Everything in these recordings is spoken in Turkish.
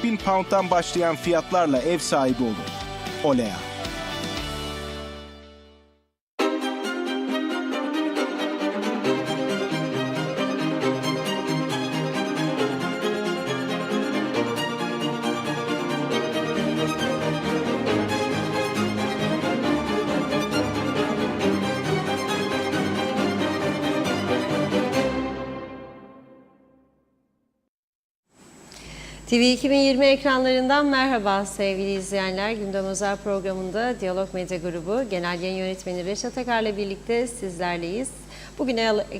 40.000 pound'dan başlayan fiyatlarla ev sahibi olun. Olea. TV 2020 ekranlarından merhaba sevgili izleyenler. Gündem Özel programında Diyalog Medya Grubu Genel Yayın Yönetmeni Reşat Akar'la birlikte sizlerleyiz. Bugün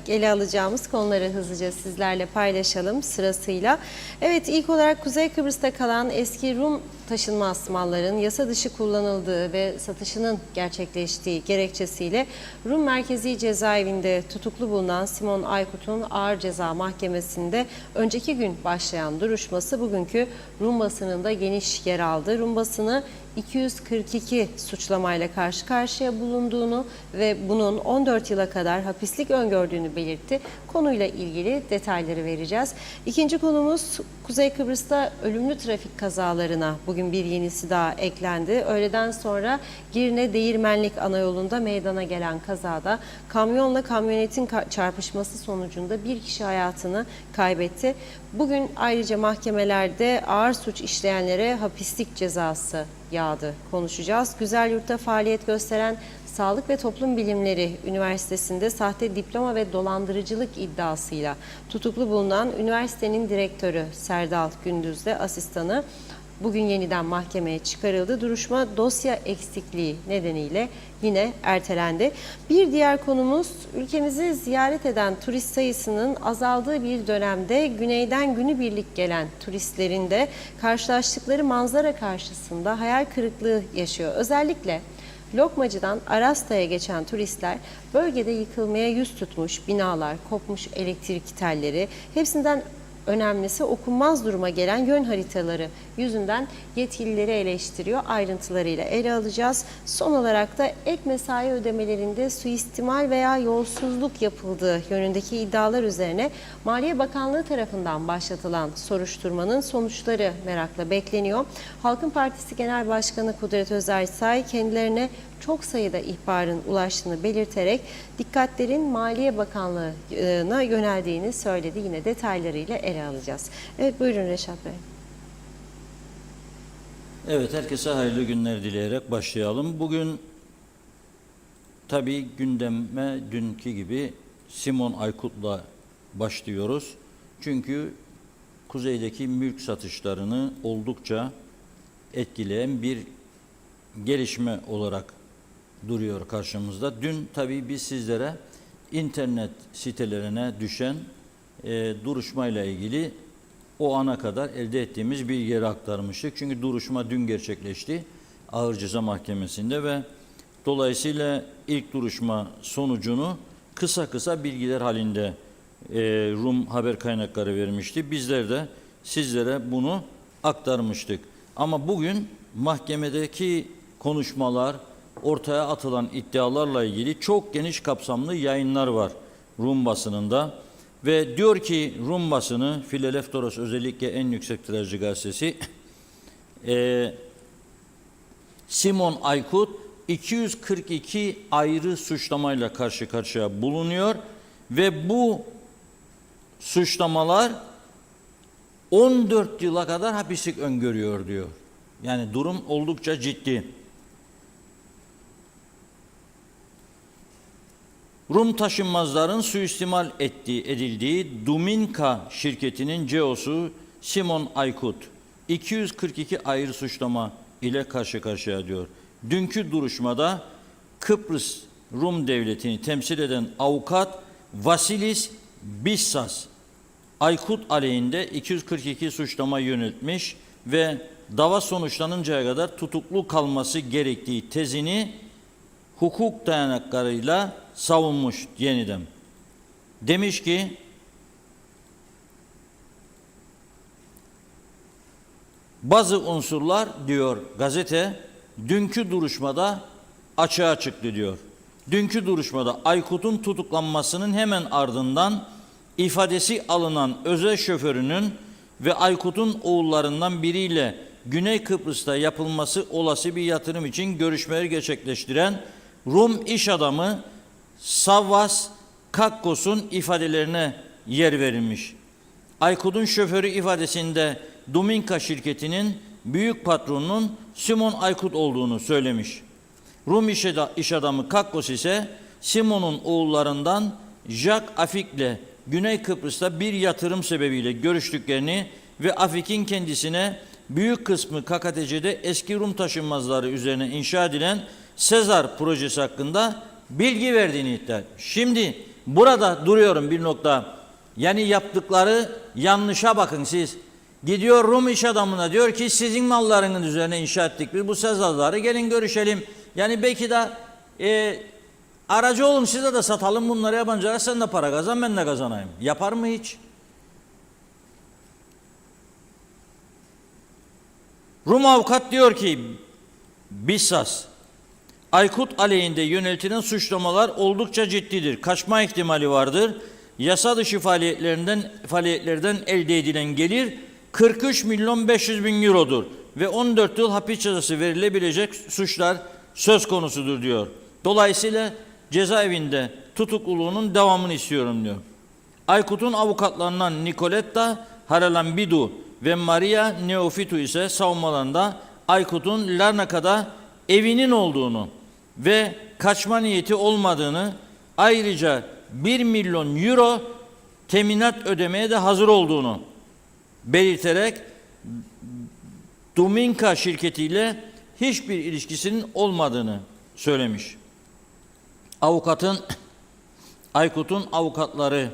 ele alacağımız konuları hızlıca sizlerle paylaşalım sırasıyla. Evet, ilk olarak Kuzey Kıbrıs'ta kalan eski Rum taşınmaz malların yasa dışı kullanıldığı ve satışının gerçekleştiği gerekçesiyle Rum Merkezi Cezaevinde tutuklu bulunan Simon Aykut'un Ağır Ceza Mahkemesi'nde önceki gün başlayan duruşması bugünkü Rum basınında geniş yer aldı. Rum basını 242 suçlamayla karşı karşıya bulunduğunu ve bunun 14 yıla kadar hapislik öngördüğünü belirtti. Konuyla ilgili detayları vereceğiz. İkinci konumuz Kuzey Kıbrıs'ta ölümlü trafik kazalarına bugün bir yenisi daha eklendi. Öğleden sonra Girne Değirmenlik Anayolu'nda meydana gelen kazada kamyonla kamyonetin çarpışması sonucunda bir kişi hayatını kaybetti. Bugün ayrıca mahkemelerde ağır suç işleyenlere hapislik cezası yağdı konuşacağız. Güzelyurt'ta faaliyet gösteren Sağlık ve Toplum Bilimleri Üniversitesi'nde sahte diploma ve dolandırıcılık iddiasıyla tutuklu bulunan üniversitenin direktörü Serdal Gündüz'le asistanı bugün yeniden mahkemeye çıkarıldı. Duruşma dosya eksikliği nedeniyle yine ertelendi. Bir diğer konumuz ülkemizi ziyaret eden turist sayısının azaldığı bir dönemde güneyden günübirlik gelen turistlerin de karşılaştıkları manzara karşısında hayal kırıklığı yaşıyor. Özellikle Lokmacı'dan Arasta'ya geçen turistler bölgede yıkılmaya yüz tutmuş binalar, kopmuş elektrik telleri, hepsinden önemlisi okunmaz duruma gelen yön haritaları yüzünden yetkilileri eleştiriyor. Ayrıntılarıyla ele alacağız. Son olarak da ek mesai ödemelerinde suistimal veya yolsuzluk yapıldığı yönündeki iddialar üzerine Maliye Bakanlığı tarafından başlatılan soruşturmanın sonuçları merakla bekleniyor. Halkın Partisi Genel Başkanı Kudret Özersay kendilerine çok sayıda ihbarın ulaştığını belirterek dikkatlerin Maliye Bakanlığı'na yöneldiğini söyledi. Yine detaylarıyla ele alacağız. Evet, buyurun Reşat Bey. Evet, herkese hayırlı günler dileyerek başlayalım. Bugün tabii gündeme dünkü gibi Simon Aykut'la başlıyoruz. Çünkü kuzeydeki mülk satışlarını oldukça etkileyen bir gelişme olarak duruyor karşımızda. Dün tabii biz sizlere internet sitelerine düşen duruşmayla ilgili o ana kadar elde ettiğimiz bilgileri aktarmıştık. Çünkü duruşma dün gerçekleşti Ağır Ceza Mahkemesi'nde ve dolayısıyla ilk duruşma sonucunu kısa kısa bilgiler halinde Rum haber kaynakları vermişti. Bizler de sizlere bunu aktarmıştık. Ama bugün mahkemedeki konuşmalar, ortaya atılan iddialarla ilgili çok geniş kapsamlı yayınlar var Rum basınında. Ve diyor ki Rum basını, Fileleftoros özellikle en yüksek tirajlı gazetesi, Simon Aykut 242 ayrı suçlamayla karşı karşıya bulunuyor ve bu suçlamalar 14 yıla kadar hapislik öngörüyor diyor. Yani durum oldukça ciddi. Rum taşınmazların suistimal edildiği Duminka şirketinin CEO'su Simon Aykut 242 ayrı suçlama ile karşı karşıya diyor. Dünkü duruşmada Kıbrıs Rum devletini temsil eden avukat Vasilis Bissas Aykut aleyhinde 242 suçlama yöneltmiş ve dava sonuçlanıncaya kadar tutuklu kalması gerektiği tezini hukuk dayanaklarıyla savunmuş yeniden. Demiş ki bazı unsurlar diyor gazete dünkü duruşmada açığa çıktı diyor. Dünkü duruşmada Aykut'un tutuklanmasının hemen ardından ifadesi alınan özel şoförünün ve Aykut'un oğullarından biriyle Güney Kıbrıs'ta yapılması olası bir yatırım için görüşmeler gerçekleştiren Rum iş adamı Savvas Kakkos'un ifadelerine yer verilmiş. Aykut'un şoförü ifadesinde Dominka şirketinin büyük patronunun Simon Aykut olduğunu söylemiş. Rum iş adamı Kakkos ise Simon'un oğullarından Jack Afik'le Güney Kıbrıs'ta bir yatırım sebebiyle görüştüklerini ve Afik'in kendisine büyük kısmı KKTC'de eski Rum taşınmazları üzerine inşa edilen Sezar projesi hakkında bilgi verdiğini iddia etmiş. Şimdi burada duruyorum bir nokta. Yani yaptıkları yanlışa bakın siz. Gidiyor Rum iş adamına diyor ki sizin mallarının üzerine inşa ettik biz bu Sezarları, gelin görüşelim. Yani belki de aracı olun, size de satalım bunları yabancılara, sen de para kazan ben de kazanayım. Yapar mı hiç? Rum avukat diyor ki Bissas, Aykut aleyhinde yöneltilen suçlamalar oldukça ciddidir. Kaçma ihtimali vardır. Yasa dışı faaliyetlerden elde edilen gelir 43 milyon 500 bin eurodur ve 14 yıl hapis cezası verilebilecek suçlar söz konusudur diyor. Dolayısıyla cezaevinde tutukluluğunun devamını istiyorum diyor. Aykut'un avukatlarından Nicoletta Haralambidou ve Maria Neofitu ise savunmalarında Aykut'un Larnaka'da evinin olduğunu ve kaçma niyeti olmadığını, ayrıca 1 milyon euro teminat ödemeye de hazır olduğunu belirterek Dominka şirketiyle hiçbir ilişkisinin olmadığını söylemiş. Aykut'un avukatları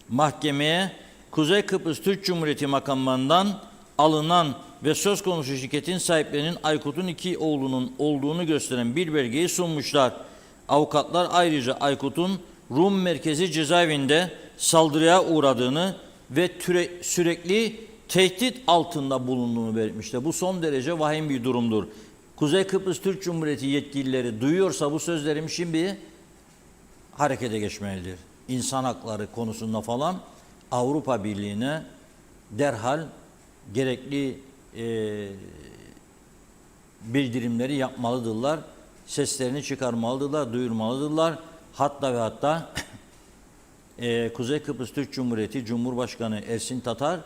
mahkemeye Kuzey Kıbrıs Türk Cumhuriyeti makamından alınan ve söz konusu şirketin sahiplerinin Aykut'un 2 oğlunun olduğunu gösteren bir belgeyi sunmuşlar. Avukatlar ayrıca Aykut'un Rum merkezi cezaevinde saldırıya uğradığını ve sürekli tehdit altında bulunduğunu belirtmişler. Bu son derece vahim bir durumdur. Kuzey Kıbrıs Türk Cumhuriyeti yetkilileri duyuyorsa bu sözlerimi şimdi harekete geçmelidir. İnsan hakları konusunda falan Avrupa Birliği'ne derhal gerekli bildirimleri yapmalıdırlar. Seslerini çıkarmalıdırlar, duyurmalıdırlar. Hatta ve hatta Kuzey Kıbrıs Türk Cumhuriyeti Cumhurbaşkanı Ersin Tatar,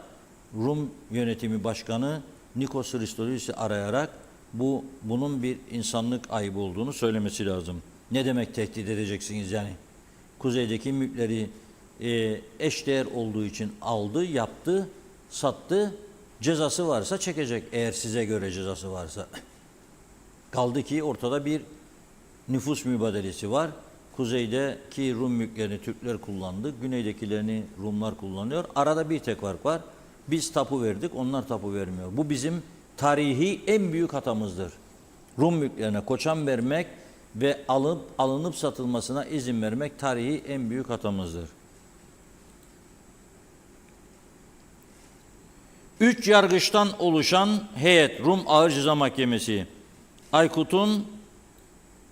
Rum Yönetimi Başkanı Nikos Christodoulos'u arayarak bunun bir insanlık ayıbı olduğunu söylemesi lazım. Ne demek tehdit edeceksiniz yani? Kuzeydeki mülkleri eşdeğer olduğu için aldı, yaptı, sattı. Cezası varsa çekecek, eğer size göre cezası varsa. Kaldı ki ortada bir nüfus mübadelesi var. Kuzeydeki Rum mülklerini Türkler kullandı, güneydekilerini Rumlar kullanıyor. Arada bir tek fark var. Biz tapu verdik, onlar tapu vermiyor. Bu bizim tarihi en büyük hatamızdır. Rum mülklerine koçan vermek ve alınıp satılmasına izin vermek tarihi en büyük hatamızdır. 3 yargıçtan oluşan heyet Rum Ağır Ceza Mahkemesi, Aykut'un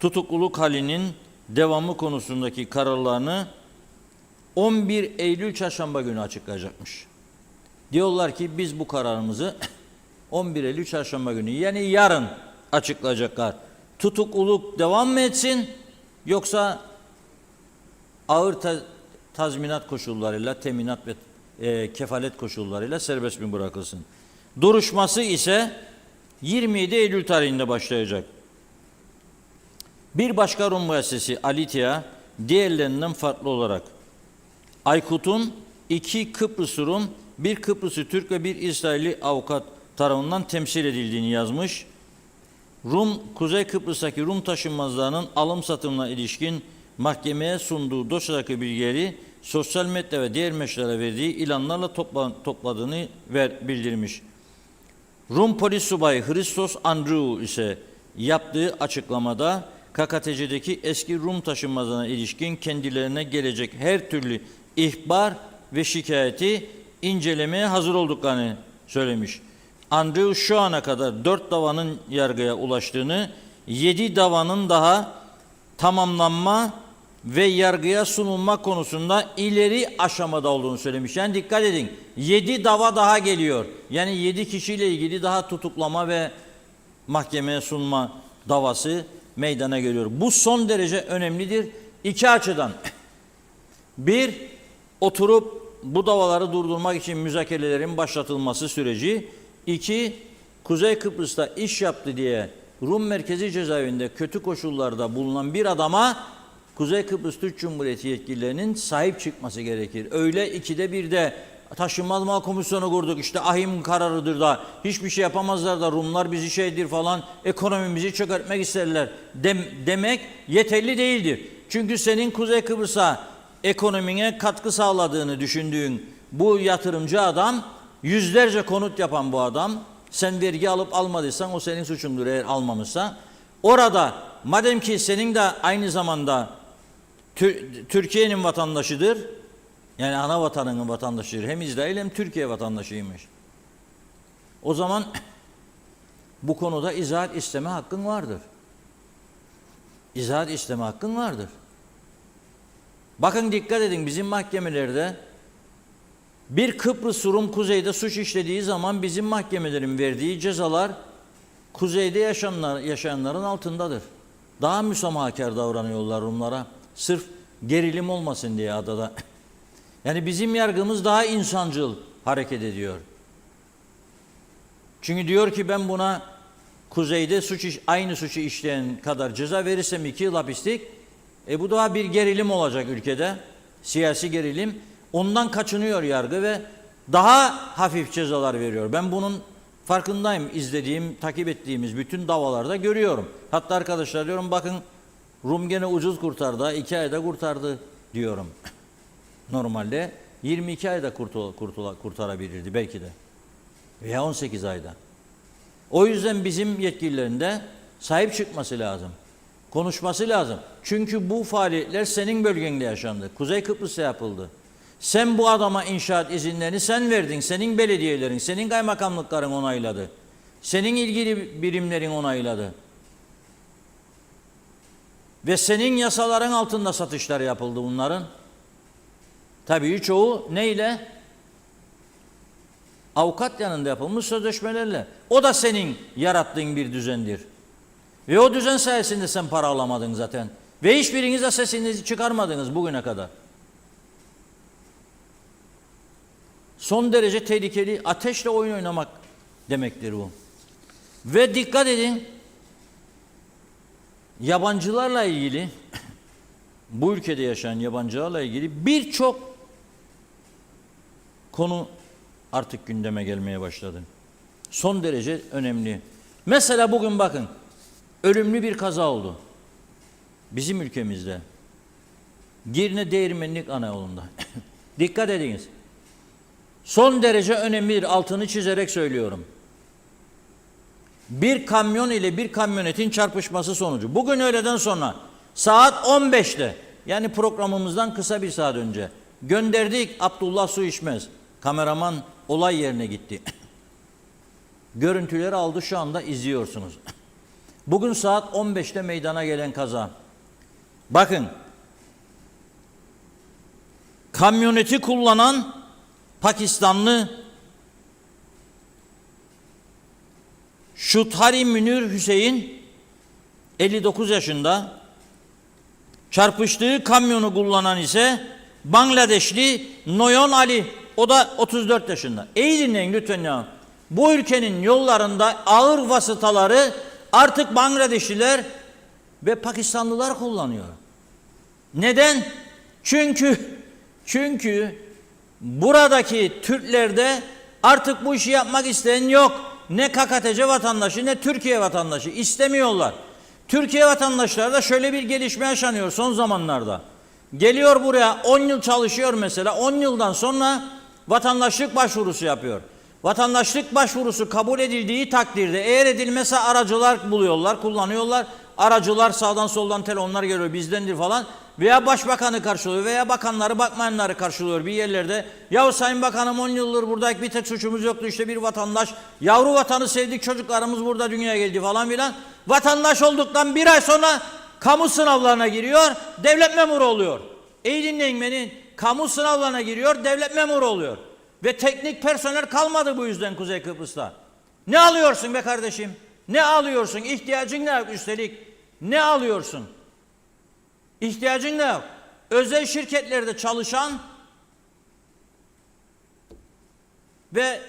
tutukluluk halinin devamı konusundaki kararlarını 11 Eylül Çarşamba günü açıklayacakmış. Diyorlar ki biz bu kararımızı 11 Eylül Çarşamba günü, yani yarın açıklayacaklar. Tutukluluk devam mı etsin yoksa ağır tazminat koşullarıyla, teminat ve kefalet koşullarıyla serbest mi bırakılsın? Duruşması ise 27 Eylül tarihinde başlayacak. Bir başka Rum müessesesi Alitia diğerlerinden farklı olarak Aykut'un 2 Kıbrıs Rum, bir Kıbrıslı Türk ve bir İsrailli avukat tarafından temsil edildiğini yazmış. Kuzey Kıbrıs'taki Rum taşınmazlarının alım satımına ilişkin mahkemeye sunduğu dosyadaki bilgileri sosyal medya ve diğer meşrelere verdiği ilanlarla topladığını bildirmiş. Rum polis subayı Christos Andreou ise yaptığı açıklamada KKTC'deki eski Rum taşınmazlarına ilişkin kendilerine gelecek her türlü ihbar ve şikayeti incelemeye hazır olduklarını söylemiş. Andreou şu ana kadar 4 davanın yargıya ulaştığını, 7 davanın daha tamamlanma ve yargıya sunulma konusunda ileri aşamada olduğunu söylemiş. Yani dikkat edin, 7 dava daha geliyor. Yani 7 kişiyle ilgili daha tutuklama ve mahkemeye sunma davası meydana geliyor. Bu son derece önemlidir. İki açıdan. Bir, oturup bu davaları durdurmak için müzakerelerin başlatılması süreci. İki, Kuzey Kıbrıs'ta iş yaptı diye Rum Merkezi Cezaevinde kötü koşullarda bulunan bir adama Kuzey Kıbrıs Türk Cumhuriyeti yetkililerinin sahip çıkması gerekir. Öyle 2'de 1'de taşınmaz mal komisyonu kurduk, işte ahim kararıdır da hiçbir şey yapamazlar da Rumlar bizi şeydir falan, ekonomimizi çökertmek isterler demek yeterli değildir. Çünkü senin Kuzey Kıbrıs'a ekonomine katkı sağladığını düşündüğün bu yatırımcı adam, yüzlerce konut yapan bu adam, sen vergi alıp almadıysan o senin suçundur eğer almamışsa. Orada madem ki senin de aynı zamanda Türkiye'nin vatandaşıdır, yani ana vatanının vatandaşıdır, hem İsrail hem Türkiye vatandaşıymış. O zaman bu konuda izahat isteme hakkın vardır. İzahat isteme hakkın vardır. Bakın dikkat edin, bizim mahkemelerde bir Kıbrıs Rum kuzeyde suç işlediği zaman bizim mahkemelerin verdiği cezalar kuzeyde yaşayanların altındadır. Daha müsamahakar davranıyorlar Rumlara. Sırf gerilim olmasın diye adada. Yani bizim yargımız daha insancıl hareket ediyor. Çünkü diyor ki ben buna kuzeyde aynı suçu işleyen kadar ceza verirsem 2 yıl hapislik, bu daha bir gerilim olacak ülkede. Siyasi gerilim. Ondan kaçınıyor yargı ve daha hafif cezalar veriyor. Ben bunun farkındayım. İzlediğim, takip ettiğimiz bütün davalarda görüyorum. Hatta arkadaşlar diyorum bakın Rum gene ucuz kurtardı, 2 ayda kurtardı diyorum. Normalde 22 ayda kurtarabilirdi belki de. Veya 18 ayda. O yüzden bizim yetkililerin de sahip çıkması lazım. Konuşması lazım. Çünkü bu faaliyetler senin bölgende yaşandı. Kuzey Kıbrıs'ta yapıldı. Sen bu adama inşaat izinlerini sen verdin. Senin belediyelerin, senin kaymakamlıkların onayladı. Senin ilgili birimlerin onayladı. Ve senin yasaların altında satışlar yapıldı bunların. Tabii çoğu neyle? Avukat yanında yapılmış sözleşmelerle. O da senin yarattığın bir düzendir. Ve o düzen sayesinde sen para alamadın zaten. Ve hiçbiriniz de sesinizi çıkarmadınız bugüne kadar. Son derece tehlikeli, ateşle oyun oynamak demektir bu. Ve dikkat edin, yabancılarla ilgili, bu ülkede yaşayan yabancılarla ilgili birçok konu artık gündeme gelmeye başladı. Son derece önemli. Mesela bugün bakın, ölümlü bir kaza oldu. Bizim ülkemizde. Girne Değirmenlik Anayolu'nda. Dikkat ediniz. Son derece önemlidir. Altını çizerek söylüyorum. Bir kamyon ile bir kamyonetin çarpışması sonucu. Bugün öğleden sonra saat 15'te, yani programımızdan kısa bir saat önce gönderdik Abdullah Su İçmez. Kameraman olay yerine gitti. Görüntüleri aldı, şu anda izliyorsunuz. Bugün saat 15'te meydana gelen kaza. Bakın, kamyoneti kullanan Pakistanlı Şuthari Münir Hüseyin 59 yaşında, çarpıştığı kamyonu kullanan ise Bangladeşli Noyon Ali, o da 34 yaşında. İyi dinleyin lütfen ya. Bu ülkenin yollarında ağır vasıtaları artık Bangladeşliler ve Pakistanlılar kullanıyor. Neden? Çünkü buradaki Türklerde artık bu işi yapmak isteyen yok. Ne KKTC vatandaşı ne Türkiye vatandaşı istemiyorlar. Türkiye vatandaşları da şöyle bir gelişme yaşanıyor son zamanlarda. Geliyor buraya 10 yıl çalışıyor mesela, 10 yıldan sonra vatandaşlık başvurusu yapıyor. Vatandaşlık başvurusu kabul edildiği takdirde, eğer edilmezse aracılar buluyorlar, kullanıyorlar. Aracılar sağdan soldan telefonlar geliyor, bizdendir falan. Veya başbakanı karşılıyor veya bakanları, bakmayanları karşılıyor bir yerlerde. Yahu Sayın Bakanım 10 yıldır buradayız, bir tek suçumuz yoktu, işte bir vatandaş. Yavru vatanı sevdik, çocuklarımız burada dünyaya geldi falan filan. Vatandaş olduktan bir ay sonra kamu sınavlarına giriyor, devlet memuru oluyor. İyi dinleyin beni. Kamu sınavlarına giriyor, devlet memuru oluyor. Ve teknik personel kalmadı bu yüzden Kuzey Kıbrıs'ta. Ne alıyorsun be kardeşim? Ne alıyorsun? İhtiyacın ne yok üstelik? Ne alıyorsun? İhtiyacın ne yok? Özel şirketlerde çalışan ve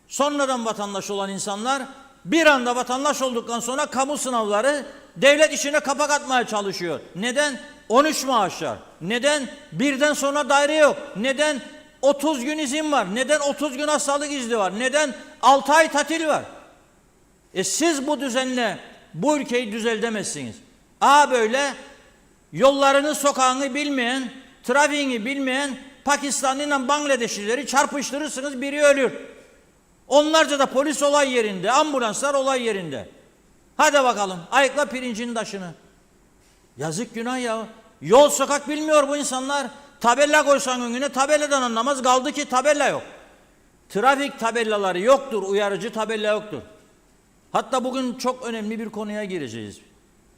sonradan vatandaş olan insanlar bir anda vatandaş olduktan sonra kamu sınavları devlet işine kapak atmaya çalışıyor. Neden? 13 maaşlar. Neden? Birden sonra daire yok. Neden? 30 gün izin var. Neden? 30 gün hastalık izni var. Neden? 6 ay tatil var. Siz bu düzenle bu ülkeyi düzeltemezsiniz. Böyle yollarını sokağını bilmeyen, trafiğini bilmeyen Pakistanlı'yla Bangladeşlileri çarpıştırırsınız, biri ölür. Onlarca da polis olay yerinde, ambulanslar olay yerinde. Hadi bakalım, ayıkla pirincin taşını. Yazık, günah ya. Yol sokak bilmiyor bu insanlar. Tabela koysan önüne tabeladan anlamaz, kaldı ki tabela yok. Trafik tabelaları yoktur, uyarıcı tabela yoktur. Hatta bugün çok önemli bir konuya gireceğiz.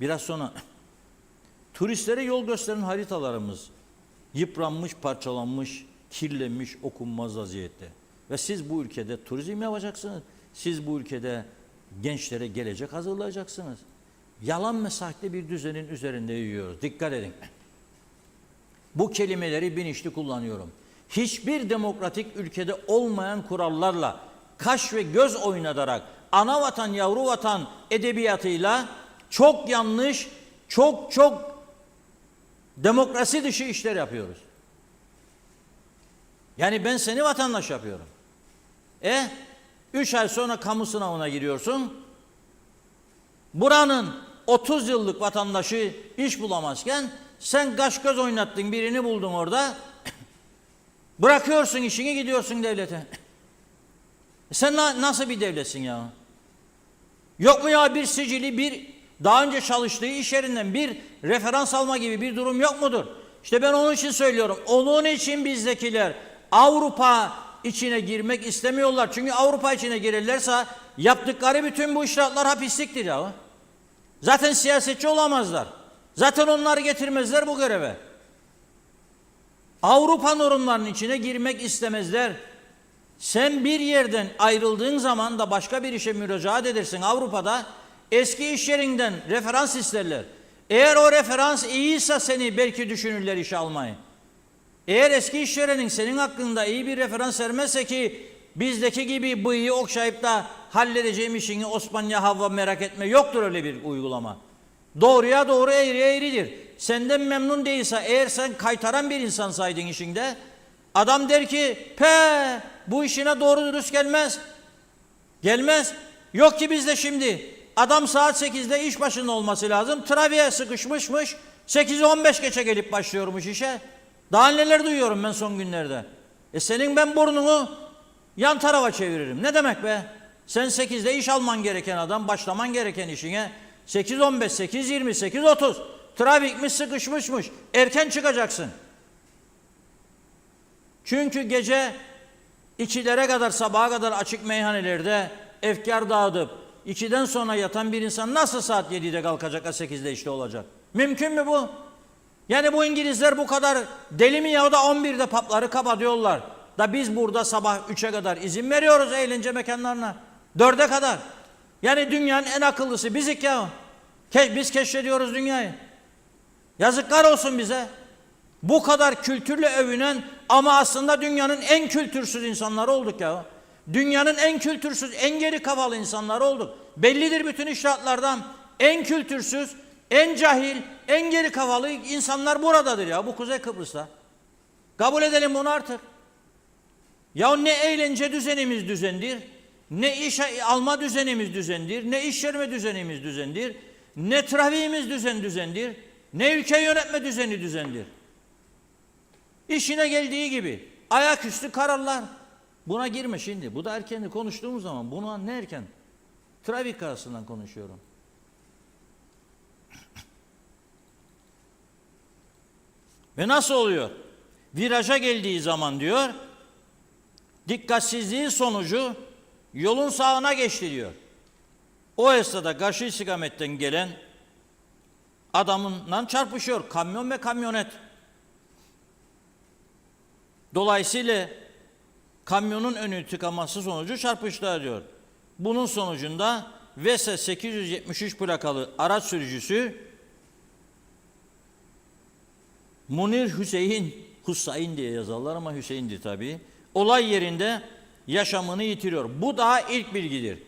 Biraz sonra. Turistlere yol gösteren haritalarımız yıpranmış, parçalanmış, kirlenmiş, okunmaz vaziyette. Ve siz bu ülkede turizm yapacaksınız. Siz bu ülkede gençlere gelecek hazırlayacaksınız. Yalan ve sahte bir düzenin üzerinde yürüyoruz. Dikkat edin. Bu kelimeleri bilinçli kullanıyorum. Hiçbir demokratik ülkede olmayan kurallarla kaş ve göz oynatarak ana vatan, yavru vatan edebiyatıyla çok yanlış, çok demokrasi dışı işler yapıyoruz. Yani ben seni vatandaş yapıyorum. 3 ay sonra kamu sınavına giriyorsun. Buranın 30 yıllık vatandaşı iş bulamazken sen kaş göz oynattın, birini buldun orada. Bırakıyorsun işini, gidiyorsun devlete. Sen nasıl bir devletsin ya? Yok mu ya bir sicili, bir daha önce çalıştığı iş yerinden bir referans alma gibi bir durum yok mudur? İşte ben onun için söylüyorum. Onun için bizdekiler Avrupa içine girmek istemiyorlar. Çünkü Avrupa içine girerlerse yaptıkları bütün bu icraatlar hapisliktir ya. Zaten siyasetçi olamazlar. Zaten onları getirmezler bu göreve. Avrupa normlarının içine girmek istemezler. Sen bir yerden ayrıldığın zaman da başka bir işe müracaat edersin Avrupa'da. Eski iş yerinden referans isterler. Eğer o referans iyiyse seni belki düşünürler işe almayı. Eğer eski iş yerinin senin hakkında iyi bir referans vermezse, ki bizdeki gibi bıyığı okşayıp da halledeceğim işini Osmanya Havva merak etme, yoktur öyle bir uygulama. Doğruya doğru, eğriye eğridir. Senden memnun değilse, eğer sen kaytaran bir insansaydın işinde, adam der ki bu işine doğru dürüst gelmez. Gelmez. Yok ki bizde şimdi adam saat 8'de iş başında olması lazım. Trafiğe sıkışmışmış. 8'i 15 geçe gelip başlıyormuş işe. Daha neler duyuyorum ben son günlerde. Senin ben burnunu yan tarafa çeviririm. Ne demek be? Sen 8'de iş alman gereken adam, başlaman gereken işine 8.15, 8.20, 8.30. Trafikmiş, sıkışmışmış. Erken çıkacaksın. Çünkü gece 2'lere kadar, sabaha kadar açık meyhanelerde efkar dağıtıp 2'den sonra yatan bir insan nasıl saat 7'de kalkacak da 8'de işte olacak? Mümkün mü bu? Yani bu İngilizler bu kadar deli mi ya da 11'de papları kapatıyorlar da biz burada sabah 3'e kadar izin veriyoruz eğlence mekanlarına. 4'e kadar. Yani dünyanın en akıllısı bizik ya. Biz keşfediyoruz dünyayı. Yazıklar olsun bize. Bu kadar kültürle övünen ama aslında dünyanın en kültürsüz insanları olduk ya. Dünyanın en kültürsüz, en geri kafalı insanları olduk. Bellidir bütün icraatlardan. En kültürsüz, en cahil, en geri kafalı insanlar buradadır ya, bu Kuzey Kıbrıs'ta. Kabul edelim bunu artık. Ya ne eğlence düzenimiz düzendir, ne iş alma düzenimiz düzendir, ne iş verme düzenimiz düzendir, ne trafiğimiz düzendir, ne ülke yönetme düzeni düzendir. İşine geldiği gibi ayaküstü kararlar. Buna girme şimdi. Bu da erken konuştuğumuz zaman bunu ne erken? Trafik arasından konuşuyorum. Ve nasıl oluyor? Viraja geldiği zaman diyor, dikkatsizliği sonucu yolun sağına geçti diyor. O esnada karşı istikametten gelen adamından çarpışıyor. Kamyon ve kamyonet. Dolayısıyla kamyonun önü tıkaması sonucu çarpıştılar diyor. Bunun sonucunda VS 873 plakalı araç sürücüsü Munir Hüseyin diye yazarlar ama Hüseyin'di tabii. Olay yerinde yaşamını yitiriyor. Bu daha ilk bilgidir.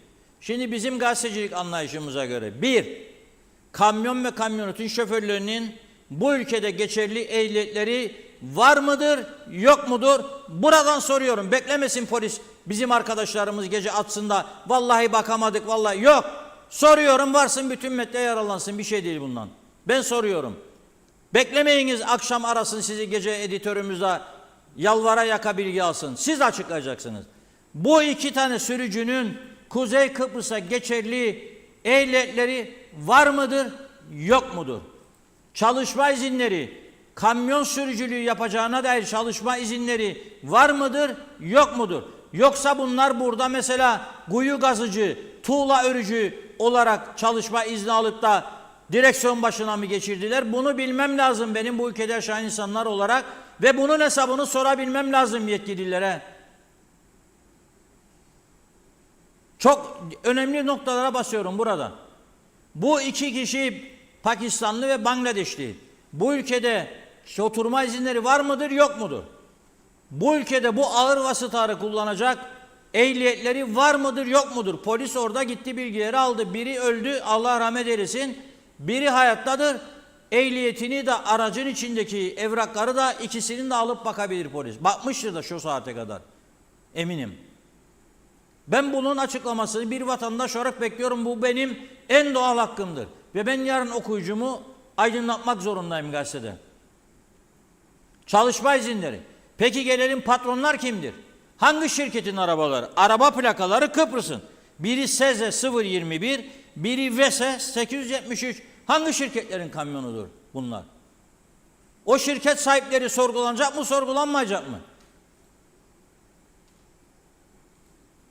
Şimdi bizim gazetecilik anlayışımıza göre bir, kamyon ve kamyonetin şoförlerinin bu ülkede geçerli ehliyetleri var mıdır, yok mudur? Buradan soruyorum. Beklemesin polis. Bizim arkadaşlarımız gece atsın da vallahi bakamadık, vallahi yok. Soruyorum, varsın bütün metre yaralansın. Bir şey değil bundan. Ben soruyorum. Beklemeyiniz akşam arasın sizi, gece editörümüzle yalvara yaka bilgi alsın. Siz açıklayacaksınız. Bu iki tane sürücünün Kuzey Kıbrıs'a geçerli ehliyetleri var mıdır, yok mudur? Çalışma izinleri, kamyon sürücülüğü yapacağına dair çalışma izinleri var mıdır, yok mudur? Yoksa bunlar burada mesela kuyu gazıcı, tuğla örücü olarak çalışma izni alıp da direksiyon başına mı geçirdiler? Bunu bilmem lazım benim bu ülkede yaşayan insanlar olarak ve bunun hesabını sorabilmem lazım yetkililere. Çok önemli noktalara basıyorum burada. Bu iki kişi Pakistanlı ve Bangladeşli. Bu ülkede oturma izinleri var mıdır, yok mudur? Bu ülkede bu ağır vasıtaları kullanacak ehliyetleri var mıdır, yok mudur? Polis orada gitti, bilgileri aldı. Biri öldü, Allah rahmet eylesin. Biri hayattadır. Ehliyetini de aracın içindeki evrakları da ikisinin de alıp bakabilir polis. Bakmıştır da şu saate kadar. Eminim. Ben bunun açıklamasını bir vatandaş olarak bekliyorum. Bu benim en doğal hakkımdır. Ve ben yarın okuyucumu aydınlatmak zorundayım gazetede. Çalışma izinleri. Peki gelelim, patronlar kimdir? Hangi şirketin arabaları? Araba plakaları Kıbrıs'ın. Biri SZ 021, biri VS 873. Hangi şirketlerin kamyonudur bunlar? O şirket sahipleri sorgulanacak mı, sorgulanmayacak mı?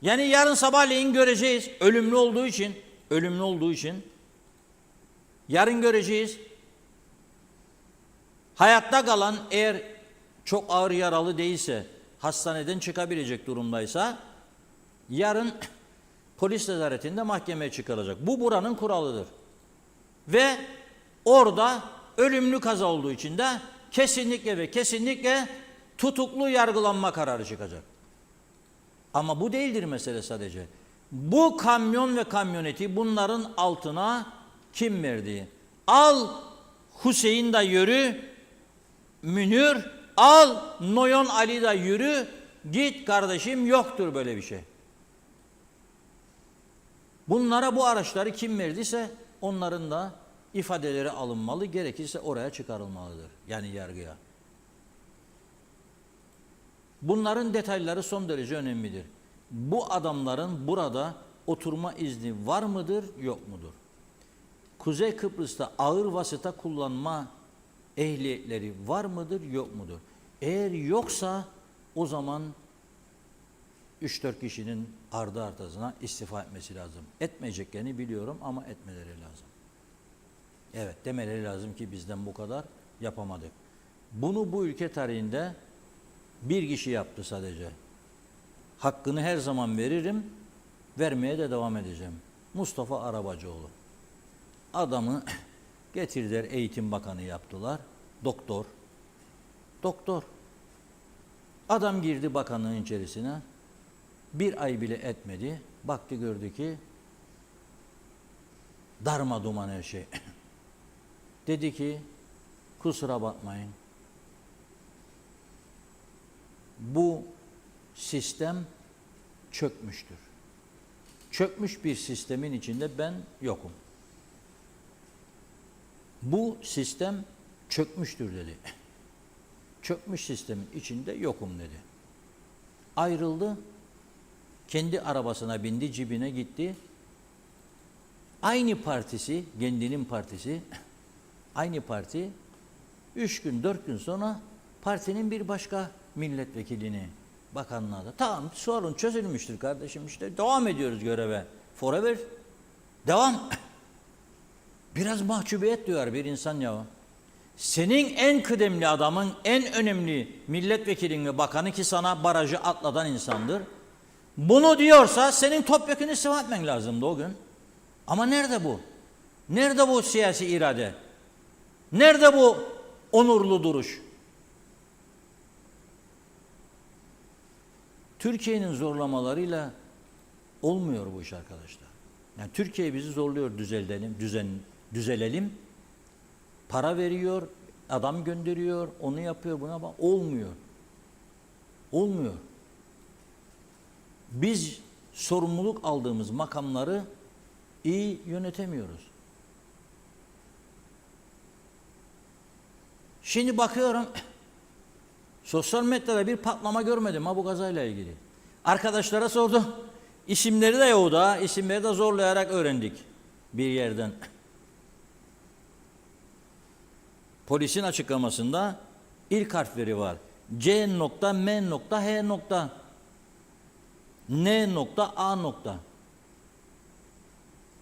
Yani yarın sabahleyin göreceğiz. Ölümlü olduğu için yarın göreceğiz. Hayatta kalan, eğer çok ağır yaralı değilse, hastaneden çıkabilecek durumdaysa yarın polis nezaretinde mahkemeye çıkarılacak. Bu buranın kuralıdır. Ve orada ölümlü kaza olduğu için de kesinlikle ve kesinlikle tutuklu yargılanma kararı çıkacak. Ama bu değildir mesele sadece. Bu kamyon ve kamyoneti bunların altına kim verdi? Al Hüseyin de yürü, Münir, al Noyon Ali de yürü, git kardeşim, yoktur böyle bir şey. Bunlara bu araçları kim verdiyse onların da ifadeleri alınmalı, gerekirse oraya çıkarılmalıdır. Yani yargıya. Bunların detayları son derece önemlidir. Bu adamların burada oturma izni var mıdır, yok mudur? Kuzey Kıbrıs'ta ağır vasıta kullanma ehliyetleri var mıdır, yok mudur? Eğer yoksa o zaman 3-4 kişinin ardı ardına istifa etmesi lazım. Etmeyeceklerini biliyorum ama etmeleri lazım. Evet, demeleri lazım ki bizden bu kadar yapamadık. Bunu bu ülke tarihinde bir kişi yaptı sadece. Hakkını her zaman veririm, vermeye de devam edeceğim. Mustafa Arabacıoğlu. Adamı getirdiler, Eğitim Bakanı yaptılar. Doktor. Doktor. Adam girdi bakanlığın içerisine. Bir ay bile etmedi. Baktı, gördü ki darma duman her şey. Dedi ki kusura bakmayın. Bu sistem çökmüştür. Çökmüş bir sistemin içinde ben yokum. Bu sistem çökmüştür dedi. Çökmüş sistemin içinde yokum dedi. Ayrıldı. Kendi arabasına bindi, cibine gitti. Aynı partisi, kendinin partisi, aynı parti 3 gün 4 gün sonra partinin bir başka milletvekilini bakanlığa da, tamam sorun çözülmüştür kardeşim, işte devam ediyoruz göreve. Forever devam. Biraz mahcubiyet duyar bir insan ya. Senin en kıdemli adamın, en önemli milletvekilin ve bakanı ki sana barajı atlatan insandır. Bunu diyorsa senin topyekun istifa etmen lazımdı o gün. Ama nerede bu? Nerede bu siyasi irade? Nerede bu onurlu duruş? Türkiye'nin zorlamalarıyla olmuyor bu iş arkadaşlar. Yani Türkiye bizi zorluyor, düzelelim. Para veriyor, adam gönderiyor, onu yapıyor, buna bak. Olmuyor. Olmuyor. Biz sorumluluk aldığımız makamları iyi yönetemiyoruz. Şimdi bakıyorum, sosyal medyada bir patlama görmedim ha bu kazayla ilgili. Arkadaşlara sordum. İsimleri de yok da, isimleri de zorlayarak öğrendik bir yerden. Polisin açıklamasında ilk harfleri var. C nokta, M nokta, H nokta, N nokta, A nokta.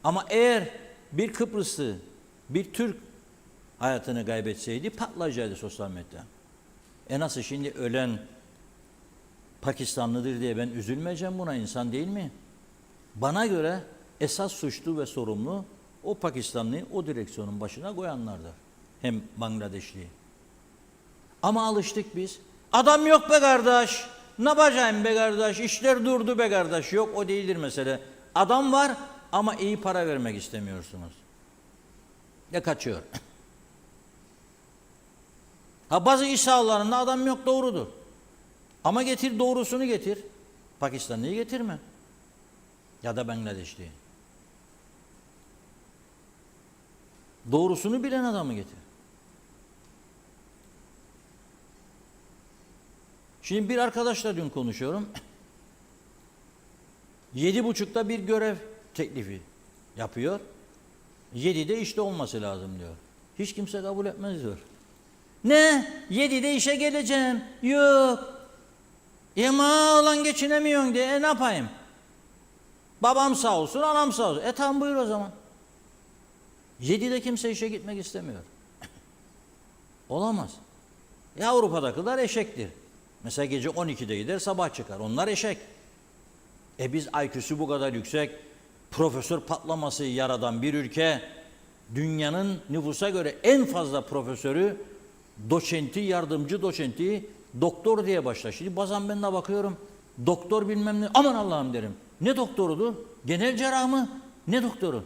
Ama eğer bir Kıbrıslı, bir Türk hayatını kaybetseydi patlayacaktı sosyal medya. Nasıl şimdi ölen Pakistanlıdır diye ben üzülmeyeceğim buna, insan değil mi? Bana göre esas suçlu ve sorumlu o Pakistanlıyı o direksiyonun başına koyanlardır. Hem Bangladeşli. Ama alıştık biz. Adam yok be kardeş. Ne yapacağım be kardeş? İşler durdu be kardeş. Yok, o değildir mesele. Adam var ama iyi para vermek istemiyorsunuz. Ya kaçıyor. Ha bazı iş sahalarında adam yok, doğrudur. Ama getir doğrusunu getir. Pakistanlıyı getirme. Ya da Bangladeşliyi. Doğrusunu bilen adamı getir. Şimdi bir arkadaşla dün konuşuyorum. 7.30'da bir görev teklifi yapıyor. 7'de işte olması lazım diyor. Hiç kimse kabul etmez diyor. Ne? 7'de işe geleceğim. Yok. Ama olan geçinemiyorsun diye. Ne yapayım? Babam sağ olsun, anam sağ olsun. Tamam buyur o zaman. 7'de kimse işe gitmek istemiyor. Olamaz. Avrupa'dakiler eşektir. Mesela gece 12'de gider, sabah çıkar. Onlar eşek. Biz IQ'su bu kadar yüksek, profesör patlaması yaradan bir ülke, dünyanın nüfusa göre en fazla profesörü, doçenti, yardımcı doçenti, doktor diye başlar. Şimdi bazen ben de bakıyorum, doktor bilmem ne, aman Allah'ım derim. Ne doktorudur? Genel cerrah mı? Ne doktoru?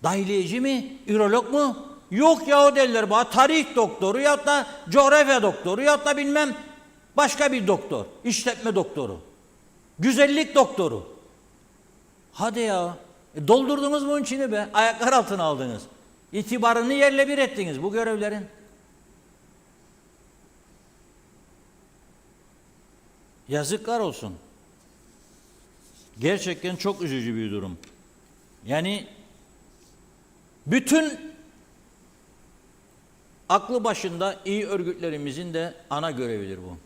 Dahiliyeci mi? Ürolog mu? Yok ya, o derler bana. Tarih doktoru ya da coğrafya doktoru ya da bilmem başka bir doktor. İşletme doktoru. Güzellik doktoru. Hadi ya. Doldurdunuz mu içini be? Ayaklar altına aldınız. İtibarını yerle bir ettiniz bu görevlerin. Yazıklar olsun. Gerçekten çok üzücü bir durum. Yani bütün aklı başında iyi örgütlerimizin de ana görevidir bu.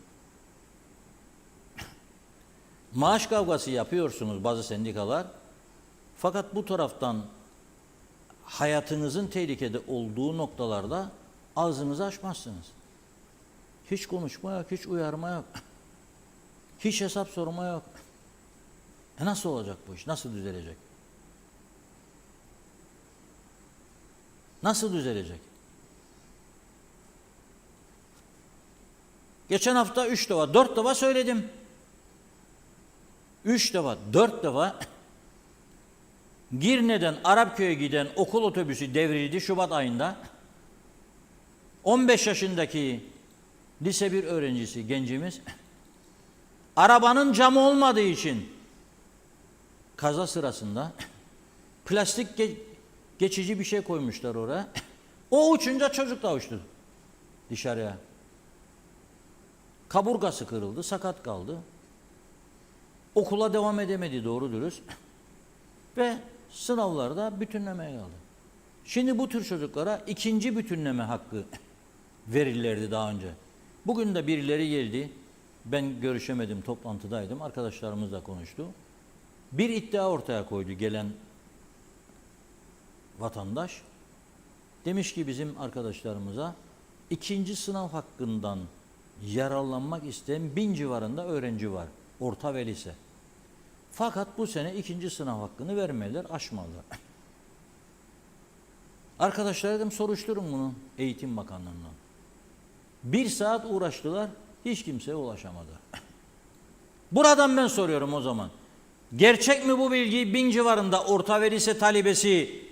Maaş kavgası yapıyorsunuz bazı sendikalar. Fakat bu taraftan hayatınızın tehlikede olduğu noktalarda ağzınızı açmazsınız. Hiç konuşma yok, hiç uyarma yok. Hiç hesap sorma yok. Nasıl olacak bu iş? Nasıl düzelecek? Nasıl düzelecek? Geçen hafta 3 defa, 4 defa söyledim. 3 defa, 4 defa Girne'den Arapköy'e giden okul otobüsü devrildi Şubat ayında. 15 yaşındaki lise 1 öğrencisi, gencimiz, arabanın camı olmadığı için kaza sırasında plastik geçici bir şey koymuşlar oraya. O uçunca çocuk da uçtu dışarıya. Kaburgası kırıldı, sakat kaldı. Okula devam edemedi doğru dürüst. Ve sınavlarda bütünlemeye kaldı. Şimdi bu tür çocuklara ikinci bütünleme hakkı verirlerdi daha önce. Bugün de birileri geldi. Ben görüşemedim, toplantıdaydım. Arkadaşlarımızla konuştu. Bir iddia ortaya koydu gelen vatandaş. Demiş ki bizim arkadaşlarımıza, ikinci sınav hakkından yararlanmak isteyen 1000 civarında öğrenci var. Orta ve lise. Fakat bu sene ikinci sınav hakkını vermediler, aşmadılar. Arkadaşlar dedim, soruşturun bunu Eğitim Bakanlığı'ndan. 1 saat uğraştılar, hiç kimseye ulaşamadı. Buradan ben soruyorum o zaman. Gerçek mi bu bilgi? 1000 civarında orta ve lise talebesi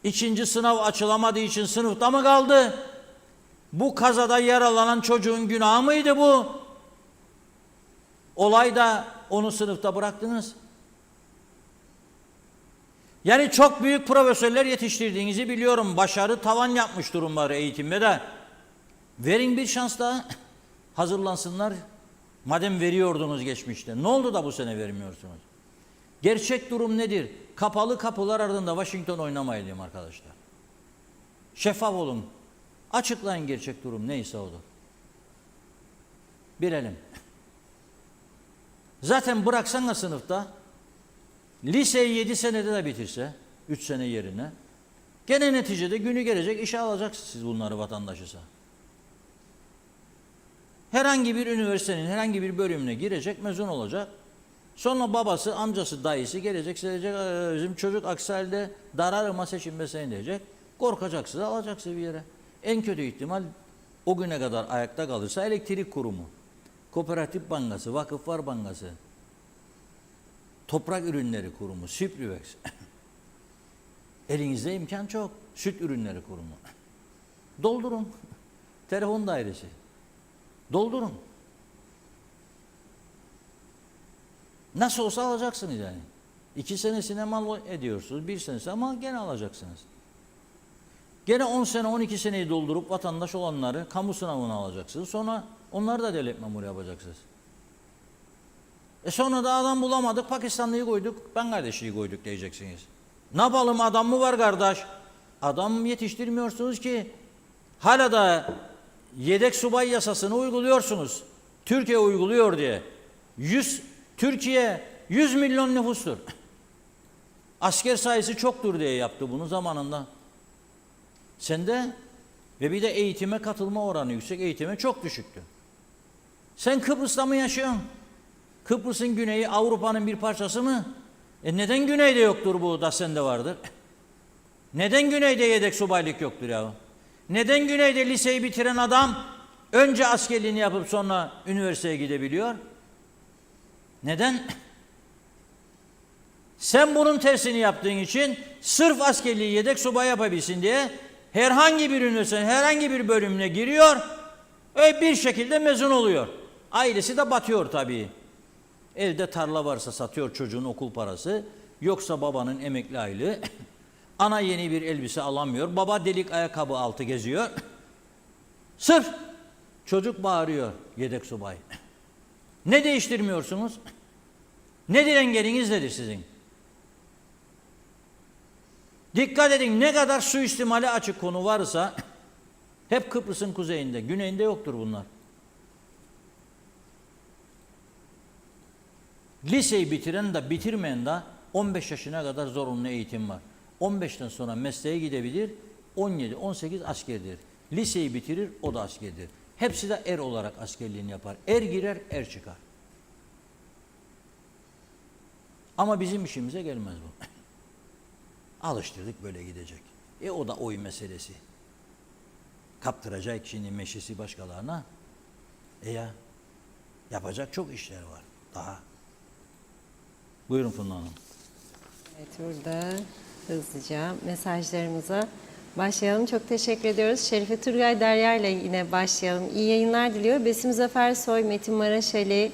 ikinci sınav açılamadığı için sınıfta mı kaldı? Bu kazada yaralanan çocuğun günahı mıydı bu? Olayda onu sınıfta bıraktınız. Yani çok büyük profesörler yetiştirdiğinizi biliyorum. Başarı tavan yapmış durumları eğitimde de. Verin bir şans daha. Hazırlansınlar. Madem veriyordunuz geçmişte. Ne oldu da bu sene vermiyorsunuz? Gerçek durum nedir? Kapalı kapılar ardında Washington oynamayalım arkadaşlar. Şeffaf olun. Açıklayın gerçek durum neyse odur. Bilelim. Zaten bıraksana sınıfta, liseyi 7 senede de bitirse, 3 sene yerine, gene neticede günü gelecek işe alacaksınız siz bunları vatandaşısa. Herhangi bir üniversitenin herhangi bir bölümüne girecek, mezun olacak. Sonra babası, amcası, dayısı gelecek, bizim çocuk aksi halde Dararıma seçilmesine diyecek. Korkacaksınız, alacaksınız bir yere. En kötü ihtimal o güne kadar ayakta kalırsa elektrik kurumu, Kooperatif Bankası, Vakıflar Bankası, Toprak Ürünleri Kurumu, Süprivex. Elinizde imkan çok. Süt Ürünleri Kurumu. Doldurun. Telefon dairesi. Doldurun. Nasıl olsa alacaksınız yani. 2 senesine mal ediyorsunuz, 1 senesi ama gene alacaksınız. Gene 10 sene, 12 seneyi doldurup vatandaş olanları kamu sınavına alacaksınız. Sonra onları da devlet memuru yapacaksınız. Sonra da adam bulamadık, Pakistanlıyı koyduk, Bangladeşliyi koyduk diyeceksiniz. Ne yapalım, adam mı var kardeş? Adam yetiştirmiyorsunuz ki. Hala da yedek subay yasasını uyguluyorsunuz. Türkiye uyguluyor diye. Türkiye 100 milyon nüfustur. Asker sayısı çoktur diye yaptı bunu zamanında. Sende ve bir de eğitime katılma oranı yüksek, eğitime çok düşüktü. Sen Kıbrıs'ta mı yaşıyorsun? Kıbrıs'ın güneyi Avrupa'nın bir parçası mı? Neden güneyde yoktur bu da sende vardır? Neden güneyde yedek subaylık yoktur ya? Neden güneyde liseyi bitiren adam önce askerliğini yapıp sonra üniversiteye gidebiliyor? Neden? Sen bunun tersini yaptığın için sırf askerliği yedek subay yapabilsin diye herhangi bir üniversitenin herhangi bir bölümüne giriyor ve bir şekilde mezun oluyor. Ailesi de batıyor tabii. Elde tarla varsa satıyor çocuğun okul parası. Yoksa babanın emekli aylığı. Ana yeni bir elbise alamıyor. Baba delik ayakkabı altı geziyor. Sırf çocuk bağırıyor yedek subay. Ne değiştirmiyorsunuz? Nedir engeliniz nedir sizin? Dikkat edin, ne kadar suistimale açık konu varsa hep Kıbrıs'ın kuzeyinde, güneyinde yoktur bunlar. Liseyi bitiren de bitirmeyen de 15 yaşına kadar zorunlu eğitim var. 15'ten sonra mesleğe gidebilir, 17-18 askerdir. Liseyi bitirir, o da askerdir. Hepsi de er olarak askerliğini yapar. Er girer, er çıkar. Ama bizim işimize gelmez bu. Alıştırdık, böyle gidecek. O da oy meselesi. Kaptıracak kişinin meşesi başkalarına. Ya yapacak çok işler var daha. Buyurun Funda Hanım. Evet, burada hızlıca mesajlarımıza başlayalım. Çok teşekkür ediyoruz. Şerife Turgay Derya ile yine başlayalım. İyi yayınlar diliyor. Besim Zafer Soy, Metin Maraşeli,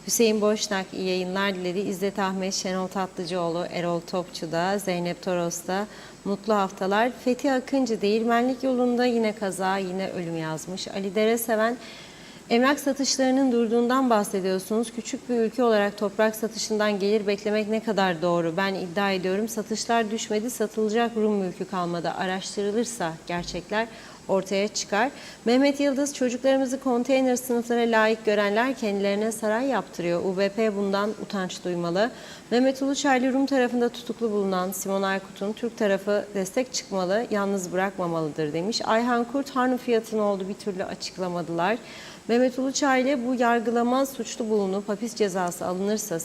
Hüseyin Boşnak iyi yayınlar diledi. İzzet Ahmet, Şenol Tatlıcıoğlu, Erol Topçu da, Zeynep Toros da mutlu haftalar. Fethi Akıncı, Değirmenlik yolunda yine kaza, yine ölüm yazmış. Ali Dere Seven, Emlak satışlarının durduğundan bahsediyorsunuz. Küçük bir ülke olarak toprak satışından gelir beklemek ne kadar doğru? Ben iddia ediyorum satışlar düşmedi, satılacak Rum mülkü kalmadı. Araştırılırsa gerçekler ortaya çıkar. Mehmet Yıldız, çocuklarımızı konteyner sınıflara layık görenler kendilerine saray yaptırıyor. UBP bundan utanç duymalı. Mehmet Uluçaylı, Rum tarafında tutuklu bulunan Simon Aykut'un Türk tarafı destek çıkmalı, yalnız bırakmamalıdır demiş. Ayhan Kurt, Harnum fiyatı ne oldu bir türlü açıklamadılar. Mehmet Uluçaylı, bu yargılama suçlu bulunup hapis cezası alınırsa